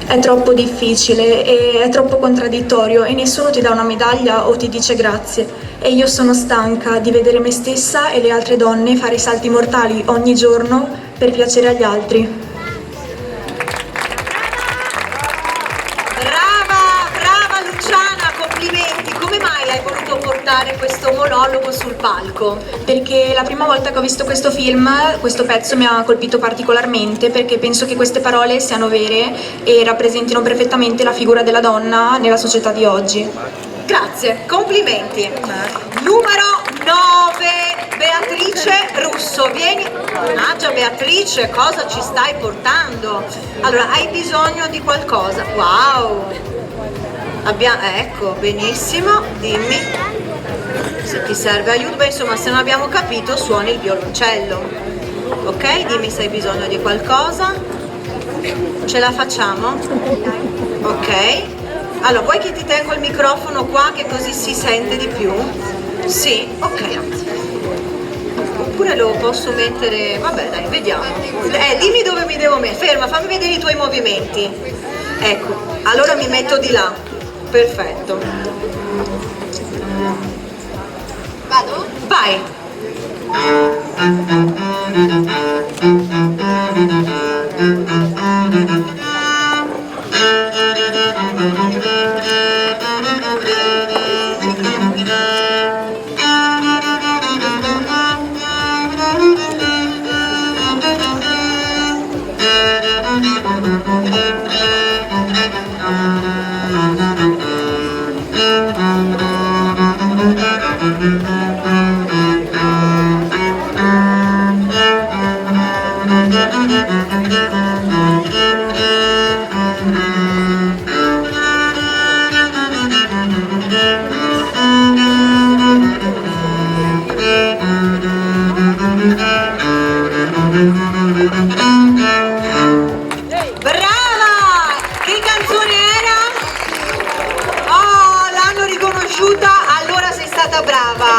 È troppo difficile e è troppo contraddittorio e nessuno ti dà una medaglia o ti dice grazie. E io sono stanca di vedere me stessa e le altre donne fare i salti mortali ogni giorno per piacere agli altri. Brava Luciana, complimenti. Come mai hai voluto portare questo monologo sul palco? Perché la prima volta che ho visto questo film, questo pezzo mi ha colpito particolarmente perché penso che queste parole siano vere e rappresentino perfettamente la figura della donna nella società di oggi. Grazie, complimenti. Numero 9, Beatrice Russo. Vieni. Mannaggia Beatrice, cosa ci stai portando? Allora, hai bisogno di qualcosa? Wow. Ecco, benissimo, dimmi. se ti serve aiuto, beh insomma se non abbiamo capito suoni il violoncello, ok? Dimmi se hai bisogno di qualcosa, ce la facciamo? Ok, allora vuoi che ti tengo il microfono qua che così si sente di più? Sì, ok. Oppure lo posso mettere, vabbè dai, vediamo. Dimmi dove mi devo mettere, ferma, fammi vedere i tuoi movimenti. Ecco, allora mi metto di là, perfetto. Vado? Vai.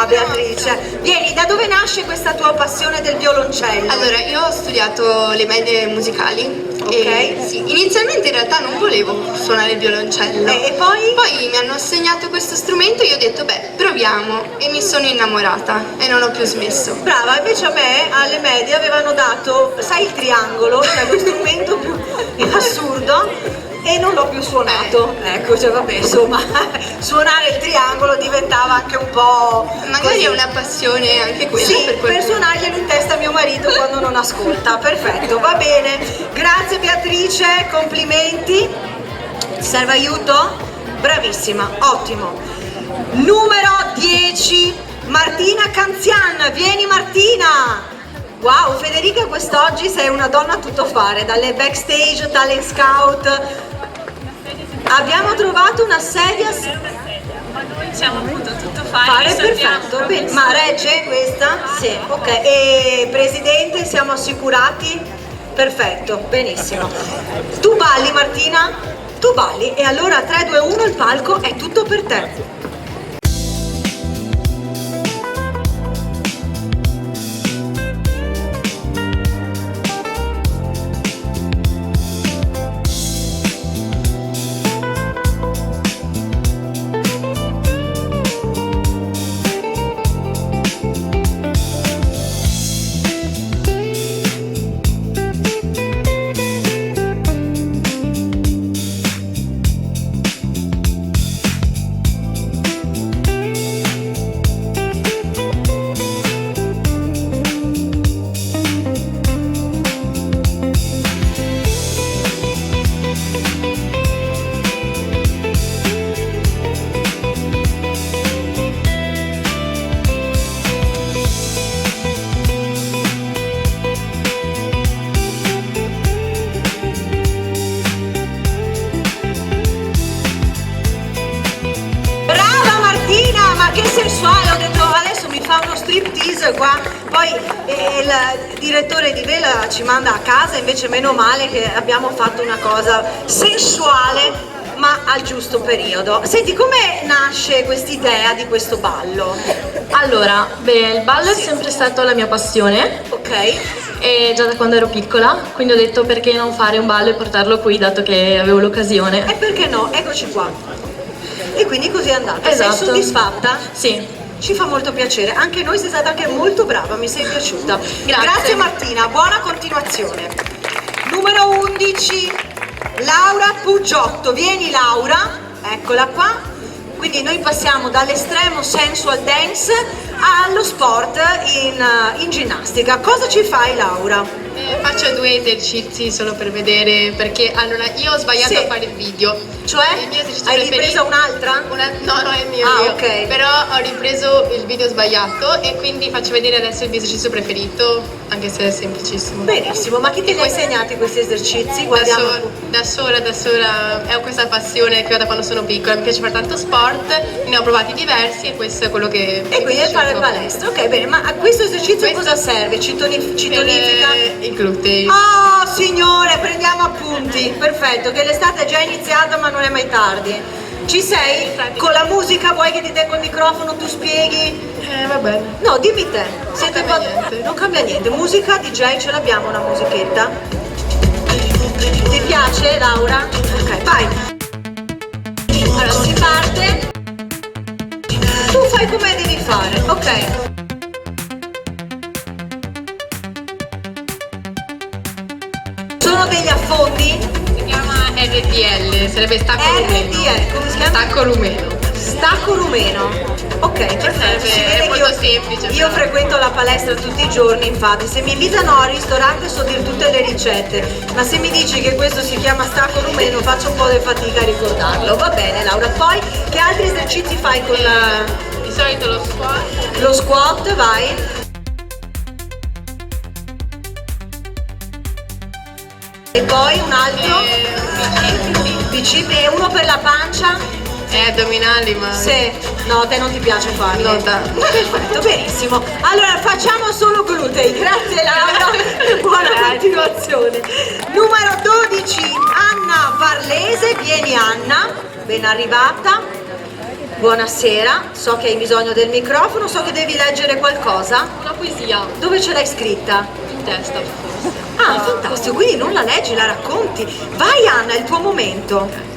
Beatrice, vieni, da dove nasce questa tua passione del violoncello? Allora, io ho studiato le medie musicali. Ok. E, sì, inizialmente in realtà non volevo suonare il violoncello. E poi? Poi mi hanno assegnato questo strumento e io ho detto, beh, proviamo. E mi sono innamorata e non ho più smesso. Brava, invece a me alle medie avevano dato, sai il triangolo, cioè lo strumento più assurdo. E non l'ho più suonato, ecco, cioè vabbè, insomma, suonare il triangolo diventava anche un po'... Magari così. è una passione anche quella. Sì, per suonarglielo in testa a mio marito quando non ascolta, perfetto, va bene. Grazie Beatrice, complimenti. Ti serve aiuto? Bravissima, ottimo. Numero 10, Martina Canzian, vieni Martina! Wow, Federica, quest'oggi sei una donna a tutto fare, dalle backstage, talent scout. Abbiamo trovato una sedia. Ma noi siamo appunto a tutto fare. Perfetto, bene. Ma regge questa? Sì. Ok, e presidente, siamo assicurati? Perfetto, benissimo. Tu balli Martina? Tu balli e allora 3, 2, 1 il palco è tutto per te. Ho detto adesso mi fa uno striptease qua, poi il direttore di Vela ci manda a casa, invece meno male che abbiamo fatto una cosa sensuale ma al giusto periodo. Senti, come nasce quest'idea di questo ballo? Allora, beh, il ballo è sempre stato la mia passione. Ok. E già da quando ero piccola, quindi ho detto perché non fare un ballo e portarlo qui dato che avevo l'occasione. E perché no? Eccoci qua. E quindi così è andata. Esatto. Sei soddisfatta? Sì. Ci fa molto piacere, anche noi sei stata anche molto brava, mi sei piaciuta. Grazie Martina, buona continuazione. Numero 11, Laura Puggiotto, vieni Laura, eccola qua. Quindi noi passiamo dall'estremo sensual dance allo sport in ginnastica. Cosa ci fai Laura? Faccio 2 esercizi solo per vedere, perché allora io ho sbagliato a fare il video. Cioè? Il mio esercizio Hai preferito- ripreso un'altra? No, no, è il mio. Ah, io. ok. Però ho ripreso il video sbagliato e quindi faccio vedere adesso il mio esercizio preferito, anche se è semplicissimo. Benissimo, ma chi ti ha insegnati questi esercizi? Guardiamo. Da sola, ho questa passione che ho da quando sono piccola, mi piace fare tanto sport, ne ho provati diversi e questo è quello che E quindi è fare palestra, ok, bene, ma a questo esercizio cosa serve? Ci tonifica? I glutei. Oh signore, prendiamo appunti, perfetto, che l'estate è già iniziata ma non è mai tardi. Ci sei? Con la musica vuoi che ti tengo il microfono, tu spieghi? Va bene. No, dimmi te. Non cambia niente. Musica, DJ, ce l'abbiamo una musichetta? Ti piace, Laura? Ok, vai. Allora, si parte. Tu fai come devi fare, ok. Sono degli affondi? Si chiama RDL, sarebbe stacco rumeno. RDL, come si chiama? Stacco rumeno. Stacco rumeno. Ok, perfetto. Si vede è che molto semplice. io frequento la palestra tutti i giorni, infatti se mi invitano al ristorante so dire tutte le ricette, ma se mi dici che questo si chiama stacco rumeno faccio un po' di fatica a ricordarlo. Va bene Laura, poi che altri esercizi fai con la... Di solito lo squat. Lo squat, vai. E poi un altro? Bicipiti. E uno per la pancia? Addominali, ma... Sì, no, a te non ti piace farlo. No, tanto. Perfetto, benissimo. Allora facciamo solo glutei. Grazie Laura, buona continuazione. Numero 12, Anna Parlese. Vieni Anna, ben arrivata. Buonasera, so che hai bisogno del microfono, so che devi leggere qualcosa. Una poesia. Dove ce l'hai scritta? In testa. Ah, fantastico, quindi non la leggi, la racconti. Vai Anna, è il tuo momento.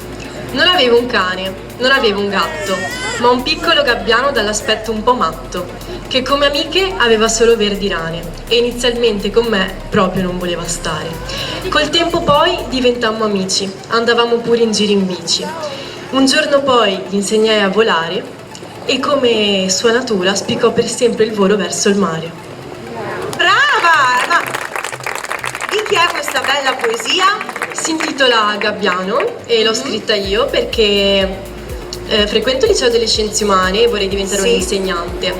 Non avevo un cane, non avevo un gatto, ma un piccolo gabbiano dall'aspetto un po' matto, che come amiche aveva solo verdi rane e inizialmente con me proprio non voleva stare. Col tempo poi diventammo amici, andavamo pure in giro in bici. Un giorno poi gli insegnai a volare e come sua natura spiccò per sempre il volo verso il mare. Brava! Ma di chi è questa bella poesia? Si intitola Gabbiano e l'ho scritta io perché frequento il liceo delle scienze umane e vorrei diventare un'insegnante.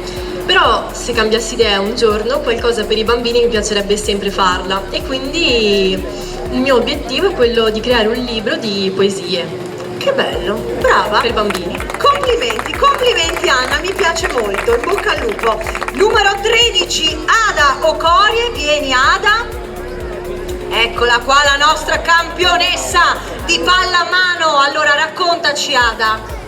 Però se cambiassi idea un giorno qualcosa per i bambini mi piacerebbe sempre farla e quindi il mio obiettivo è quello di creare un libro di poesie. Che bello, brava! Per bambini. Complimenti, complimenti Anna, mi piace molto, in bocca al lupo. Numero 13, Ada Ocorie, vieni Ada. Eccola qua la nostra campionessa di pallamano. Allora raccontaci Ada.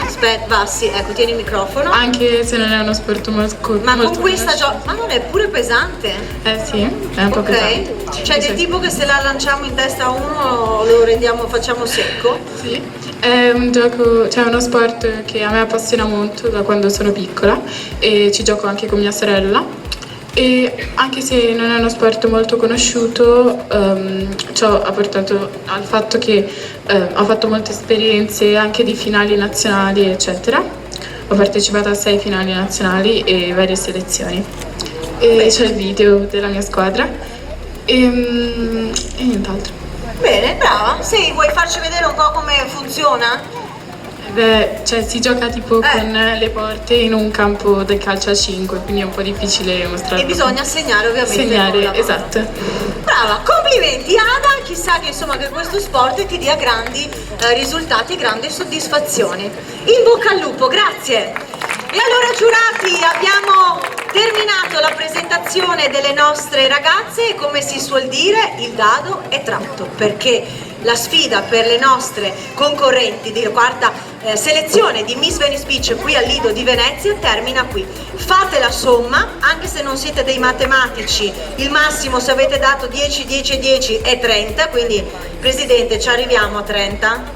Aspetta, va, sì, ecco, tieni il microfono. Anche se non è uno sport molto Ma con questa ma non è pure pesante? Sì, è un po' pesante. Cioè del tipo che se la lanciamo in testa a uno lo facciamo secco? Sì, è un gioco, cioè uno sport che a me appassiona molto da quando sono piccola e ci gioco anche con mia sorella. E anche se non è uno sport molto conosciuto, ciò ha portato al fatto che ho fatto molte esperienze anche di finali nazionali, eccetera. Ho partecipato a 6 finali nazionali e varie selezioni. E c'è il video della mia squadra e nient'altro. Bene, brava. Sì, vuoi farci vedere un po' come funziona? Beh, cioè si gioca tipo con le porte in un campo del calcio a 5, quindi è un po' difficile mostrarlo. E bisogna segnare ovviamente. Segnare, esatto. Brava, complimenti Ada, chissà che insomma che questo sport ti dia grandi risultati e grandi soddisfazioni. In bocca al lupo, grazie. E allora giurati, abbiamo terminato la presentazione delle nostre ragazze e come si suol dire il dado è tratto perché la sfida per le nostre concorrenti di quarta selezione di Miss Venice Beach qui al Lido di Venezia termina qui. Fate la somma, anche se non siete dei matematici, il massimo se avete dato 10, 10, 10 è 30, quindi Presidente ci arriviamo a 30?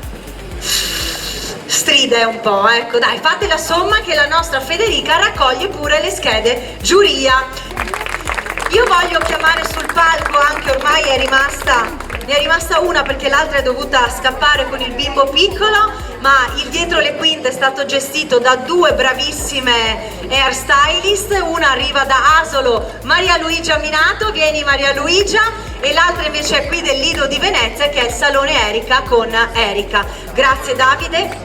Stride un po', ecco dai, fate la somma che la nostra Federica raccoglie pure le schede giuria. Io voglio chiamare sul palco anche, ormai ne è rimasta una perché l'altra è dovuta scappare con il bimbo piccolo, ma il dietro le quinte è stato gestito da due bravissime hairstylist, una arriva da Asolo, Maria Luigia Minato, vieni Maria Luigia, e l'altra invece è qui del Lido di Venezia, che è il Salone Erika con Erika. Grazie Davide,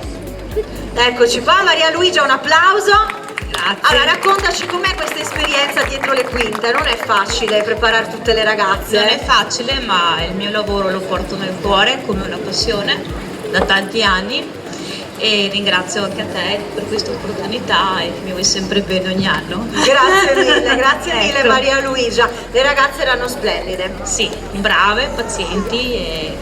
eccoci qua. Maria Luigia, un applauso. Grazie. Allora, raccontaci com'è questa esperienza dietro le quinte. Non è facile preparare tutte le ragazze. Non è facile, ma il mio lavoro lo porto nel cuore come una passione da tanti anni, e ringrazio anche a te per questa opportunità e mi vuoi sempre bene ogni anno. Grazie mille Ecco. Maria Luigia, le ragazze erano splendide. Sì, brave, pazienti e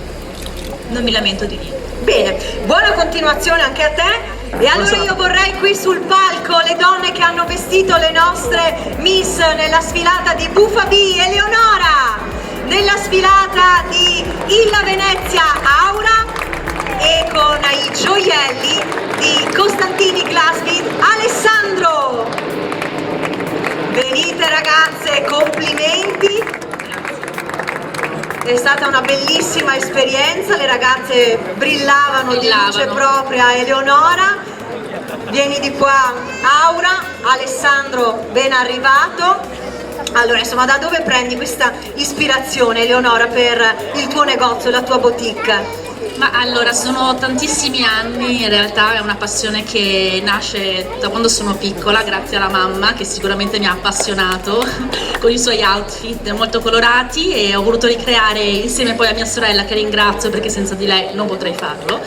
non mi lamento di niente. Bene, buona continuazione anche a te. E allora io vorrei qui sul palco le donne che hanno vestito le nostre Miss nella sfilata di Buffa B, Eleonora, nella sfilata di Illa Venezia, Aura, e con i gioielli di Costantini Glassbead, Alessandro. Venite ragazze, complimenti. È stata una bellissima esperienza, le ragazze brillavano di luce propria. Eleonora, vieni di qua. Aura, Alessandro, ben arrivato. Allora, insomma, da dove prendi questa ispirazione, Eleonora, per il tuo negozio, la tua boutique? Ma allora, sono tantissimi anni, in realtà è una passione che nasce da quando sono piccola, grazie alla mamma che sicuramente mi ha appassionato con i suoi outfit molto colorati, e ho voluto ricreare insieme poi a mia sorella, che ringrazio perché senza di lei non potrei farlo,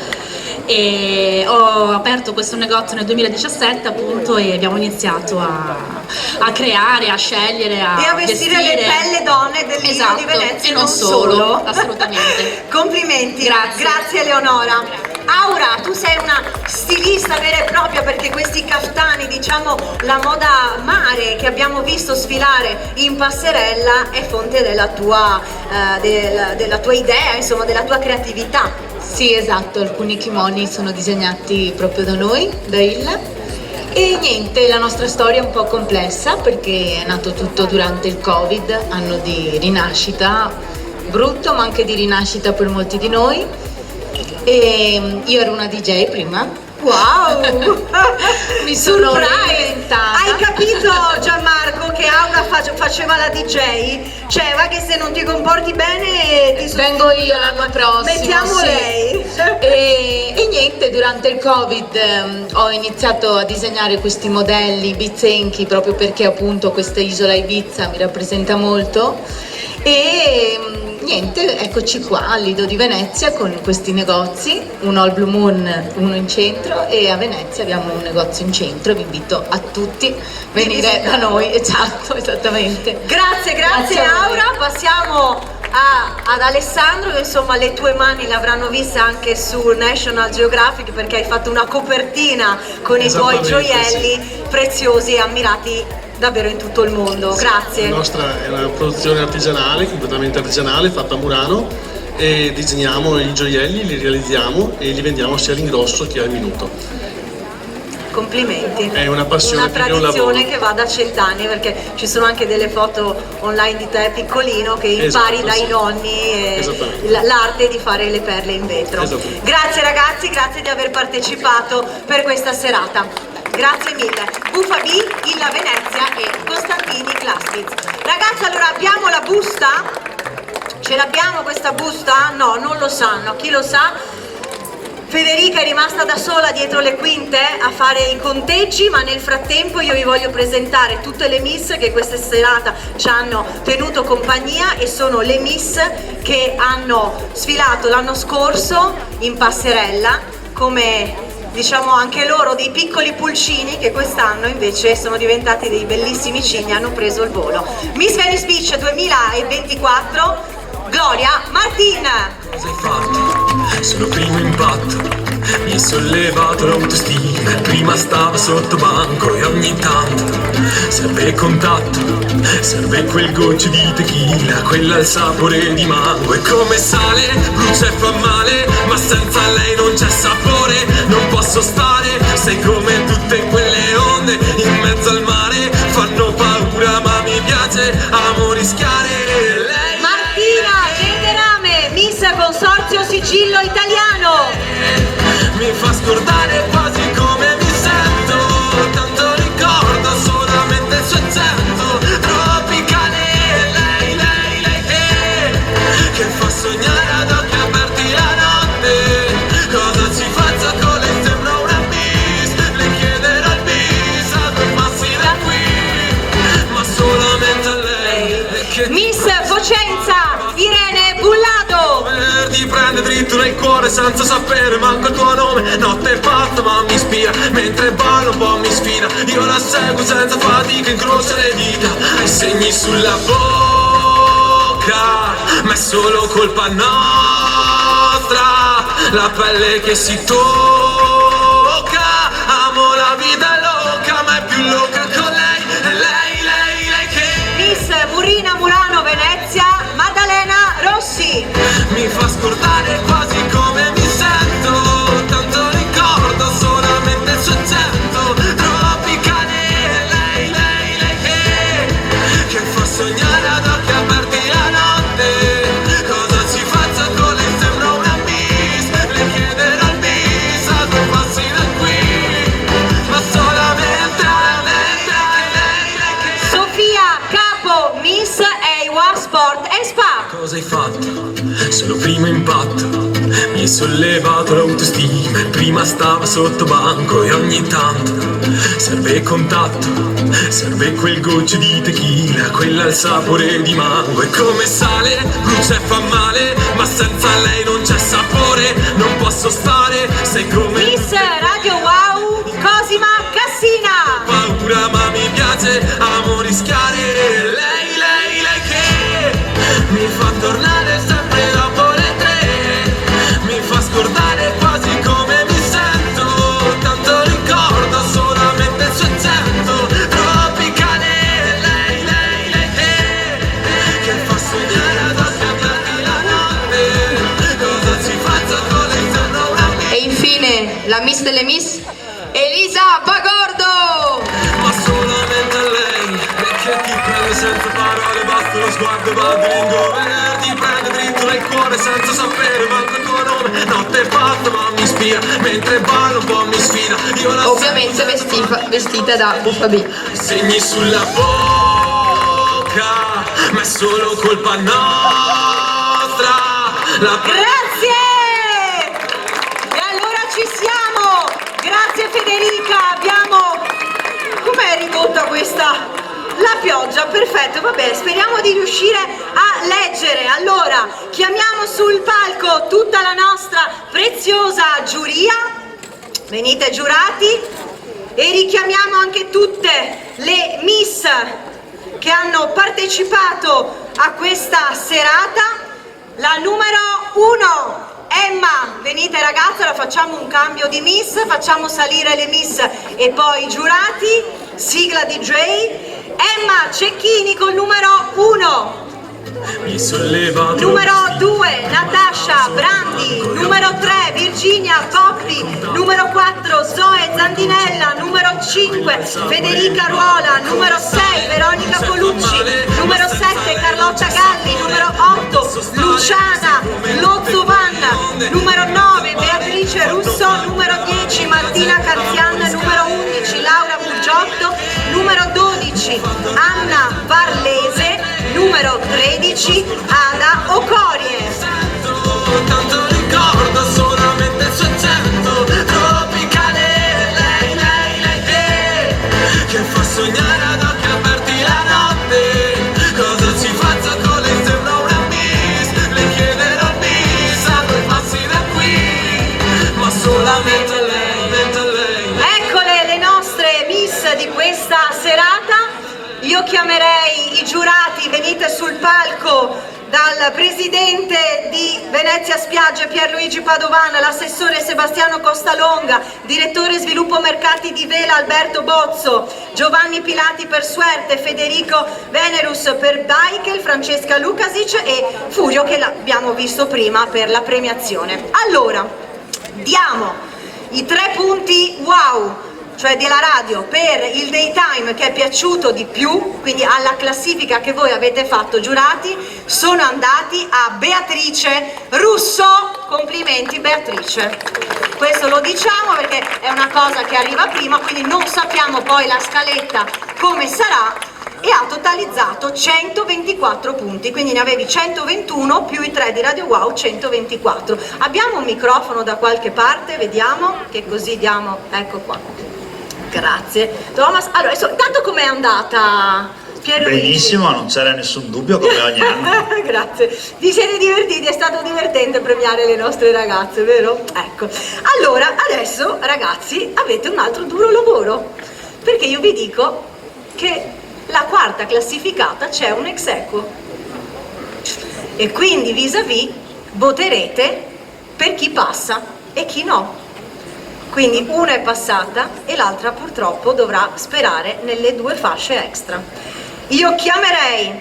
e ho aperto questo negozio nel 2017 appunto, e abbiamo iniziato a creare, a scegliere, e a vestire le belle donne del Lido di Venezia, e non solo, assolutamente. Complimenti, grazie Eleonora. Aura, tu sei una stilista vera e propria, perché questi caftani, diciamo la moda mare che abbiamo visto sfilare in passerella, è fonte della tua idea, insomma della tua creatività. Sì, esatto, alcuni kimoni sono disegnati proprio da noi, da Illa. E niente, la nostra storia è un po' complessa perché è nato tutto durante il Covid, anno di rinascita brutto ma anche di rinascita per molti di noi. E io ero una DJ prima. Wow! Mi sono Surprise! reinventata. Hai capito Gianmarco che Aura faceva la DJ? Cioè, va che se non ti comporti bene ti vengo io l'anno prossimo. Mettiamo sì. lei. E niente, durante il Covid ho iniziato a disegnare questi modelli bizenchi proprio perché appunto questa isola Ibiza mi rappresenta molto. E niente, eccoci qua al Lido di Venezia con questi negozi, uno al Blue Moon, uno in centro, e a Venezia abbiamo un negozio in centro. Vi invito a tutti a venire da noi, esatto, esattamente. Grazie Aura, passiamo ad Alessandro, che insomma le tue mani le avranno viste anche su National Geographic perché hai fatto una copertina con i tuoi gioielli preziosi e ammirati davvero in tutto il mondo. Grazie. La nostra è una produzione artigianale, completamente artigianale, fatta a Murano, e disegniamo i gioielli, li realizziamo e li vendiamo sia all'ingrosso che al minuto. Complimenti. È una passione, una più che un lavoro. tradizione che va da cent'anni, perché ci sono anche delle foto online di te piccolino che impari dai nonni l'arte di fare le perle in vetro. Grazie ragazzi, grazie di aver partecipato per questa serata. Grazie mille. Buffa B, Illa Venezia e Costantini Glassbead. Ragazzi, allora abbiamo la busta? Ce l'abbiamo questa busta? No, non lo sanno. Chi lo sa? Federica è rimasta da sola dietro le quinte a fare i conteggi, ma nel frattempo io vi voglio presentare tutte le miss che questa serata ci hanno tenuto compagnia, e sono le miss che hanno sfilato l'anno scorso in passerella, come diciamo anche loro dei piccoli pulcini che quest'anno invece sono diventati dei bellissimi cigni, hanno preso il volo. Miss Venice Beach 2024, Gloria Martina. Cosa hai fatto? Sono primo impatto. Mi hai sollevato l'autostima. Prima stava sotto banco e ogni tanto serve contatto, serve quel goccio di tequila, quella al sapore di mango. E come sale, brucia e fa male, ma senza lei non c'è sapore. Non posso stare, sei come tutte quelle onde in mezzo al mare. Fanno paura ma mi piace, amo rischiare. Martina Genderame, Miss Consorzio Sigillo Italiano. Mi fa scordare cuore senza sapere manco il tuo nome. Notte fatta ma mi ispira, mentre ballo un po' mi sfida. Io la seguo senza fatica, incrocio le dita, i segni sulla bocca, ma è solo colpa nostra, la pelle che si tocca. Amo la vita loca, ma è più loca con lei, e lei che Miss Murina Murano Venezia, Maddalena Rossi. mi fa scordare quasi come mi sento, tanto ricordo solamente il suo accento tropicale. Lei che fa sognare ad occhi aperti la notte. Cosa ci faccia con lei? Sembra una miss, le chiederò il bis a 2 passi da qui, ma solamente a lei che Sofia Capo, Miss EIWA Sport e Spa. cosa hai fatto? Solo primo impatto mi hai sollevato l'autostima. Prima stava sotto banco e ogni tanto serve contatto, serve quel goccio di tequila, quella al sapore di mango. E come sale, brucia e fa male, ma senza lei non c'è sapore. Non posso stare, sei come Miss Radio Wow Cosima Cassina. paura, ma mi piace, amo rischiare. Lei che mi fa tornare sempre dopo le 3, mi fa scordare quasi come mi sento, tanto ricordo solamente il suo accento tropicale. Lei che fa sognare ad occhi aperti la notte. Cosa ci faccia con lei? Sembra una miss. E infine la Miss delle Miss, Elisa Bagordo. Ma solamente lei che ti prende senza parole, basta lo sguardo, va di lingue verdi, prende dritto nel cuore senza sapere manco il tuo nome. Notte fatta ma mi ispira, mentre ballo un po' mi sfida. Io la Ovviamente vestita da Buffa B. segni sulla bocca, ma è solo colpa nostra. Grazie! E allora ci siamo! Grazie Federica, abbiamo... Com'è ridotta questa? La pioggia, perfetto, vabbè, speriamo di riuscire a leggere. Allora, chiamiamo sul palco tutta la nostra preziosa giuria. Venite giurati. E richiamiamo anche tutte le miss che hanno partecipato a questa serata. La numero 1, Emma, venite ragazze, la facciamo un cambio di miss, facciamo salire le miss e poi i giurati, sigla DJ. Emma Cecchini col numero 1. Mi solleva Numero 2, Natascia Brandi. Numero 3, Virginia Poppi. Numero 4, Zoe Zandinella. Numero 5, Federica Ruola. Numero 6, Veronica Colucci. Numero 7, Carlotta Galli. Numero 8, Luciana Lozzovan. Numero 9, Beatrice Russo. Numero 10, Martina Carzian. Numero 11, Laura Bugiotto. Numero 12, Anna Varlese. Numero 13, Ada Ocorie. tanto ricordo solamente il suo accento tropicale. Lei che fa sognare ad occhi aperti la notte. Cosa ci faccia con lei? Sembra una miss, le chiederò il bis a 2 passi da qui, ma solamente lei. Eccole le nostre miss di questa serata. Io chiamerei i giurati, venite sul palco, dal presidente di Venezia Spiagge Pierluigi Padovan, l'assessore Sebastiano Costalonga, direttore sviluppo mercati di Vela Alberto Bozzo, Giovanni Pilati per Suerte, Federico Venerus per Baikel, Francesca Lucasic e Furio che l'abbiamo visto prima per la premiazione. Allora, diamo i 3 punti wow, cioè della radio, per il daytime che è piaciuto di più, quindi alla classifica che voi avete fatto giurati, sono andati a Beatrice Russo. Complimenti Beatrice. Questo lo diciamo perché è una cosa che arriva prima, quindi non sappiamo poi la scaletta come sarà, e ha totalizzato 124 punti, quindi ne avevi 121 più i 3 di Radio Wow, 124. Abbiamo un microfono da qualche parte, vediamo, che così diamo, ecco qua. Grazie Thomas. Allora, intanto com'è andata Pierluigi. Benissimo, non c'era nessun dubbio come ogni anno. Grazie. Vi siete divertiti? È stato divertente premiare le nostre ragazze, vero? Ecco. Allora, adesso ragazzi avete un altro duro lavoro, perché io vi dico che la quarta classificata c'è un ex aequo e quindi vis-à-vis voterete per chi passa e chi no. Quindi una è passata e l'altra purtroppo dovrà sperare nelle 2 fasce extra. Io chiamerei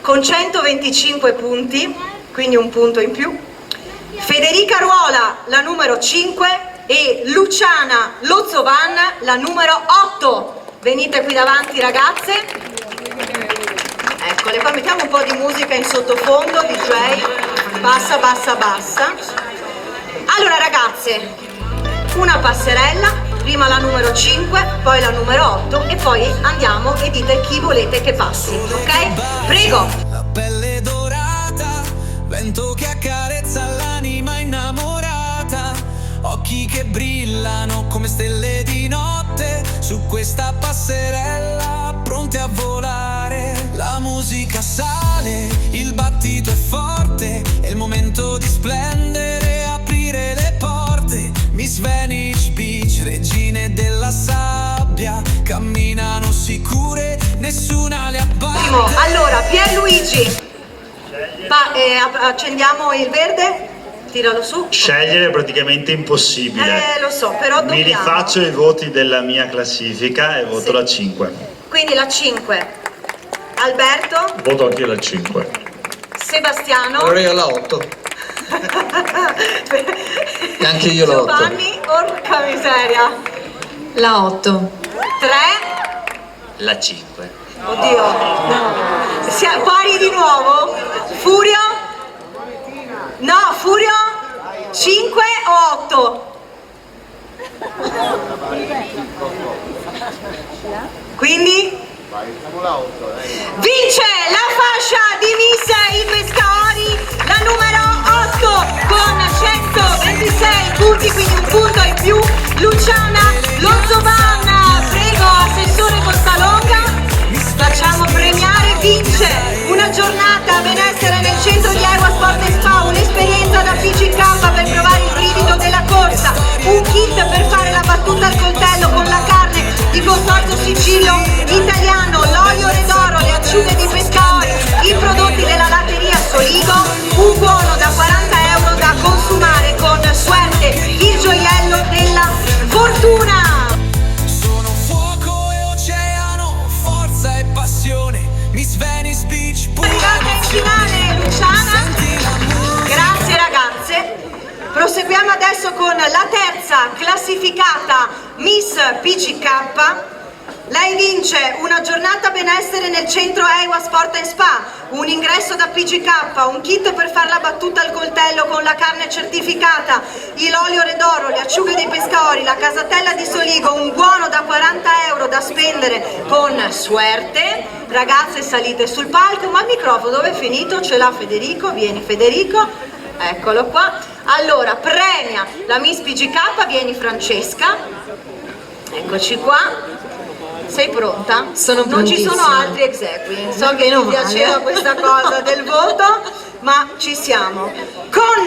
con 125 punti, quindi un punto in più, Federica Ruola, la numero 5, e Luciana Lozzovan, la numero 8. Venite qui davanti ragazze. Eccole qua, mettiamo un po' di musica in sottofondo, DJ, bassa, bassa, bassa. Allora ragazze, una passerella, prima la numero 5, poi la numero 8 e poi andiamo e dite chi volete che passi, ok? Prego! La pelle dorata, vento che accarezza l'anima innamorata, occhi che brillano come stelle di notte, su questa passerella pronti a volare. La musica sale, il battito è forte, è il momento di splendere, aprire le porte. Miss Venice Beach, regine della sabbia, camminano sicure, nessuna le abbatte. Allora, Pierluigi, accendiamo il verde, tiralo su. Scegliere è praticamente impossibile. Lo so, però dobbiamo. Mi rifaccio i voti della mia classifica e voto la 5. Quindi la 5, Alberto, Voto anche la 5. Sebastiano. Allora io la 8. E anche io la 8. Giovanni, orca miseria. La 8. 3. La 5. Oddio. Siamo pari di nuovo? Furio? No, Furio? 5 o 8? Quindi? Vince la fascia di Miss I Pescatori, la numero 8 con 126 punti, quindi un punto in più, Luciana Lozzovan. Prego, assessore Costalonga, facciamo premiare, vince una giornata a benessere nel centro di Ewa Sport & Spa, un'esperienza da PGK per provare il brivido della corsa, un kit per fare la battuta al coltello con la carne di Consorzio Sigillo Italiano, l'olio Redoro, le acciughe di Pescatori, i prodotti della latteria Soligo, un buono da 40 euro da consumare con Suerte, il gioiello della fortuna. Sono fuoco e oceano, forza e passione, Miss Venice Beach. Arrivata in finale Luciana, grazie ragazze. Proseguiamo adesso con la terza classificata Miss PGK. Lei vince una giornata benessere nel centro Ewa Sport & Spa, un ingresso da PGK, un kit per fare la battuta al coltello con la carne certificata, l'olio Redoro, le acciughe dei Pescatori, la casatella di Soligo, un buono da 40 euro da spendere con Suerte. Ragazze, salite sul palco, ma il microfono dove è finito? Ce l'ha Federico, vieni Federico, eccolo qua. Allora, premia la Miss PGK, vieni Francesca, eccoci qua. Sei pronta? Sono Non ci sono prontissima. altri esequi, so che non piaceva questa cosa del voto, ma ci siamo. Con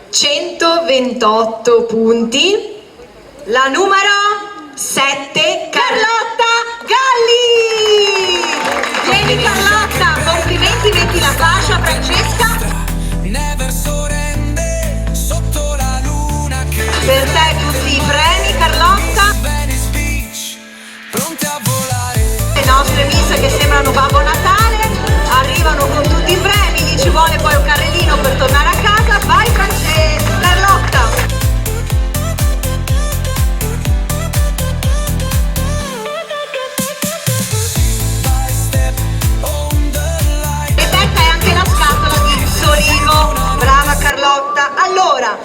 128 punti, la numero 7, Carlotta Galli! Vieni Carlotta, complimenti, metti la fascia Francesca. Never sorrende sotto la luna che Per te tutti i premi Carlotta. Venice Beach, pronti a volare. Le nostre miss che sembrano Babbo Natale arrivano con tutti i premi, gli ci vuole poi un carrellino per tornare a casa. Vai Carlotta! E becca è anche la scatola di Soligo, brava Carlotta. Allora,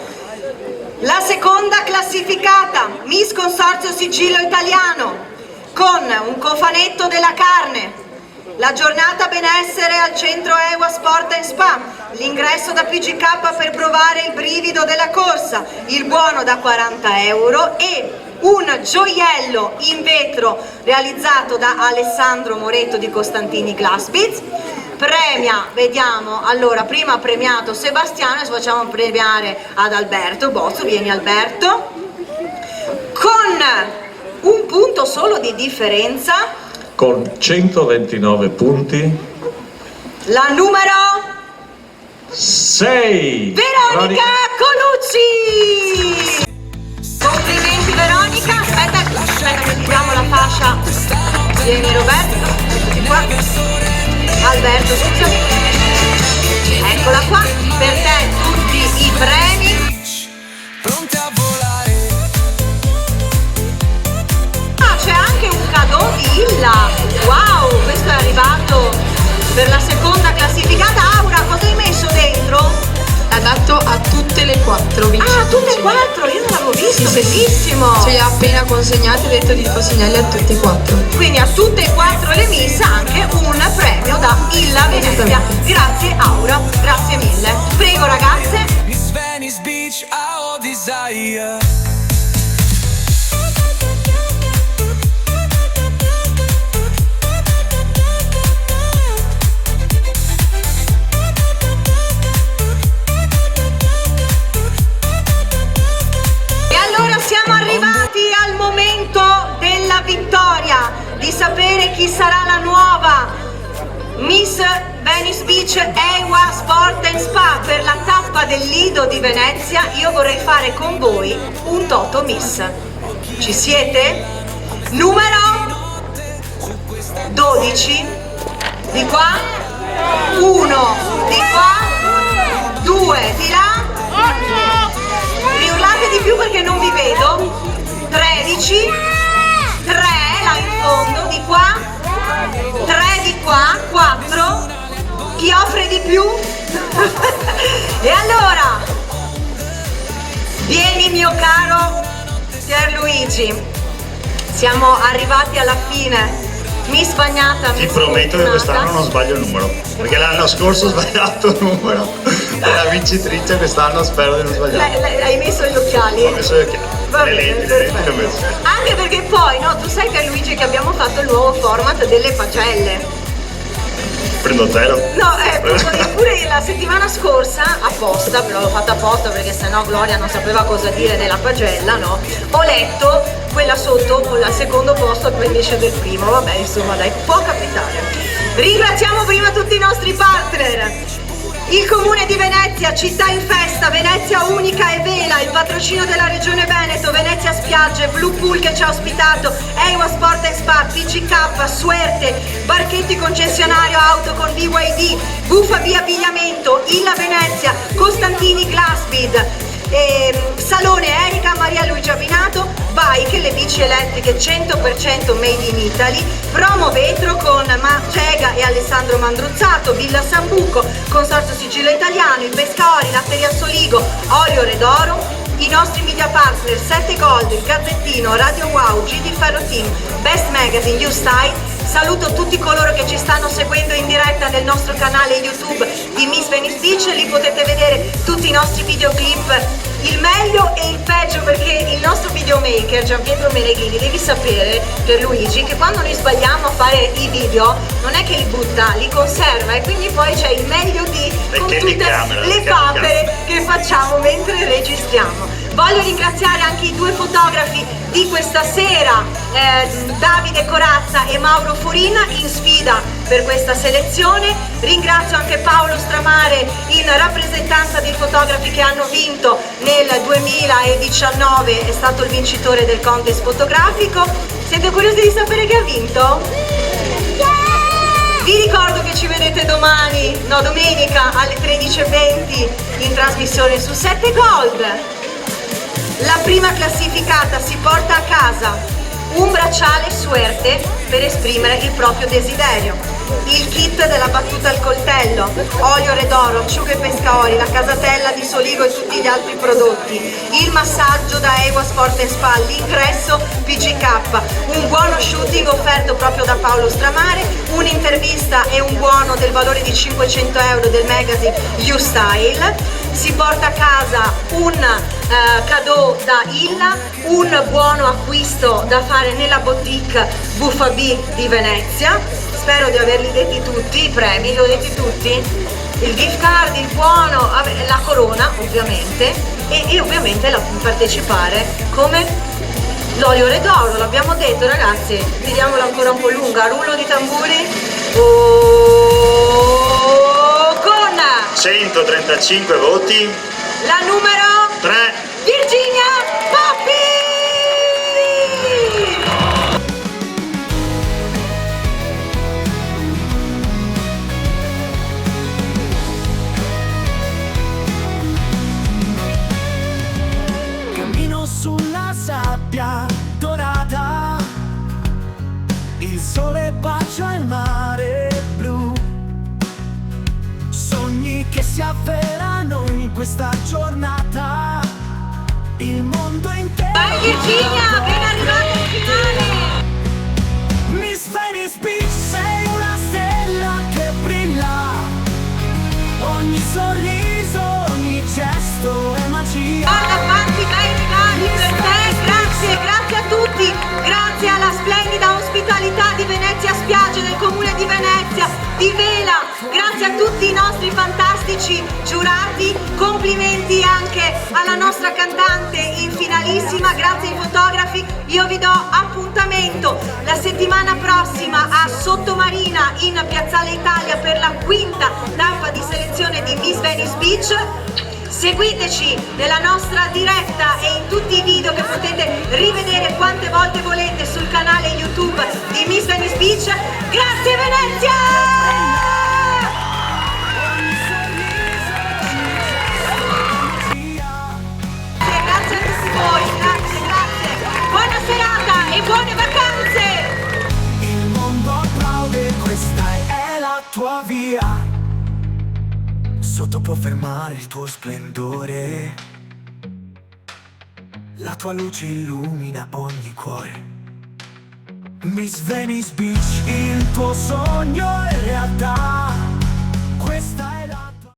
la seconda classificata, Miss Consorzio Sigillo Italiano, con un cofanetto della carne, la giornata benessere al centro Ewa Sport & Spa, l'ingresso da PGK per provare il brivido della corsa, il buono da 40 euro e un gioiello in vetro realizzato da Alessandro Moretto di Costantini Glassbeads. Premia, vediamo, allora prima ha premiato Sebastiano, adesso facciamo premiare ad Alberto Bozzo. Vieni Alberto, con un punto solo di differenza, con 129 punti, la numero 6 Veronica Colucci. Complimenti Veronica. Aspetta che ti diamo la fascia. Vieni Roberto, eccoti qua. Alberto, scusami. Eccola qua, per te tutti i premi. Pronti a volare. Ah, c'è anche un cadeau di Illa. Wow, questo è arrivato per la seconda classificata. Aura, cosa hai messo dentro? Adatto a tutte le 4 vincitrici. Ah, tutte e 4? Io non l'avevo visto, sì, bellissimo! Ce li ha appena consegnati e detto di consegnarli a tutte e 4. Quindi a tutte e 4 le miss anche un premio da Illa Venezia. Grazie Aura, grazie mille. Prego ragazze. Miss Venice Beach, our desire. Siamo arrivati al momento della vittoria, di sapere chi sarà la nuova Miss Venice Beach EWA Sport and Spa per la tappa del Lido di Venezia. Io vorrei fare con voi un Toto Miss. Ci siete? Numero 12 di qua, 1 di qua, 2 di là. Riurlate di più perché non vi vedo. 13, 3 là in fondo, di qua, 3 di qua, 4. Chi offre di più? E allora, vieni mio caro Pierluigi, siamo arrivati alla fine. Miss Bagnata, Ti prometto che quest'anno non sbaglio il numero, perché l'anno scorso ho sbagliato il numero della vincitrice, quest'anno spero di non sbagliare. Hai messo gli occhiali? Ho messo gli occhiali. Le lenti le ho messo. Anche perché poi, no, tu sai Pierluigi che abbiamo fatto il nuovo format delle pagelle. Prendo 0. No, pure la settimana scorsa, apposta, però l'ho fatta apposta perché sennò Gloria non sapeva cosa dire della pagella, no? Ho letto quella sotto con il secondo posto e poi invece del primo, vabbè, insomma dai, può capitare. Ringraziamo prima tutti i nostri partner. Il Comune di Venezia, Città in Festa, Venezia Unica e Vela, il patrocinio della Regione Veneto, Venezia Spiagge, Blue Pool che ci ha ospitato, EWA Sport and Spa, PCK, Suerte, Barchetti concessionario auto con BYD, Buffa Via Abbigliamento, Illa Venezia, Costantini Glassbead, Salone Erika Maria Luigia Binato, Bike, le bici elettriche 100% made in Italy, Promo Vetro con Cega e Alessandro Mandruzzato, Villa Sambuco, Consorzio Sigillo Italiano, il Pescaori, Latteria Soligo, Olio Redoro, i nostri media partner 7 Gold, il Gazzettino, Radio Wow, GD Ferro Team, Best Magazine, You Style. Saluto tutti coloro che ci stanno seguendo in diretta nel nostro canale YouTube di Miss Venice Beach, lì potete vedere tutti i nostri videoclip, il meglio e il peggio, perché il nostro videomaker Gianpietro Meneghini, devi sapere Pierluigi che quando noi sbagliamo a fare i video non è che li butta, li conserva, e quindi poi c'è il meglio di con tutte le papere che facciamo mentre registriamo. Voglio ringraziare anche i 2 fotografi di questa sera, Davide Corazza e Mauro Furina, in sfida per questa selezione. Ringrazio anche Paolo Stramare in rappresentanza dei fotografi che hanno vinto nel 2019, è stato il vincitore del contest fotografico. Siete curiosi di sapere chi ha vinto? Vi ricordo che ci vedete domenica alle 13:20 in trasmissione su 7 Gold. La prima classificata si porta a casa un bracciale Suerte per esprimere il proprio desiderio. il kit della battuta al coltello, olio Redoro, acciughe Pescaori, la casatella di Soligo e tutti gli altri prodotti, il massaggio da Ewa Sport & Spa, l'ingresso PGK, un buono shooting offerto proprio da Paolo Stramare, un'intervista e un buono del valore di 500 euro del magazine You Style. Si porta a casa un cadeau da Illa, un buono acquisto da fare nella boutique Buffabì di Venezia. Spero di averli detti tutti, i premi li ho detti tutti, il gift card, il buono, la corona ovviamente e ovviamente partecipare come l'olio Redoro, l'abbiamo detto ragazzi, tiriamola ancora un po' lunga, rullo di tamburi. Con 135 voti, la numero 3, Virginia Papi! Cammino sulla sabbia dorata, il sole bacia il mare blu, sogni che si avverano in questa giornata, il mondo intero. Vai Virginia, ben arrivata in finale! Miss Venice Beach, sei una stella che brilla, ogni sorriso, ogni gesto è magia. Guarda quanti bei regali per te, grazie a tutti, grazie alla splendida ospitalità di Venezia Spiagge, del Comune di Venezia, di Vela, grazie a tutti i nostri fantastici giurati, complimenti anche alla nostra cantante in finalissima, grazie ai fotografi. Io vi do appuntamento la settimana prossima a Sottomarina in Piazzale Italia per la quinta tappa di selezione di Miss Venice Beach. Seguiteci nella nostra diretta e in tutti i video che potete rivedere quante volte volete sul canale YouTube di Miss Venice Beach. Grazie Venezia! Grazie a tutti voi, grazie. Buona serata e buone vacanze! Il mondo applaude, questa è la tua via. Sotto può fermare il tuo splendore, la tua luce illumina ogni cuore. Miss Venice Beach, il tuo sogno è realtà. Questa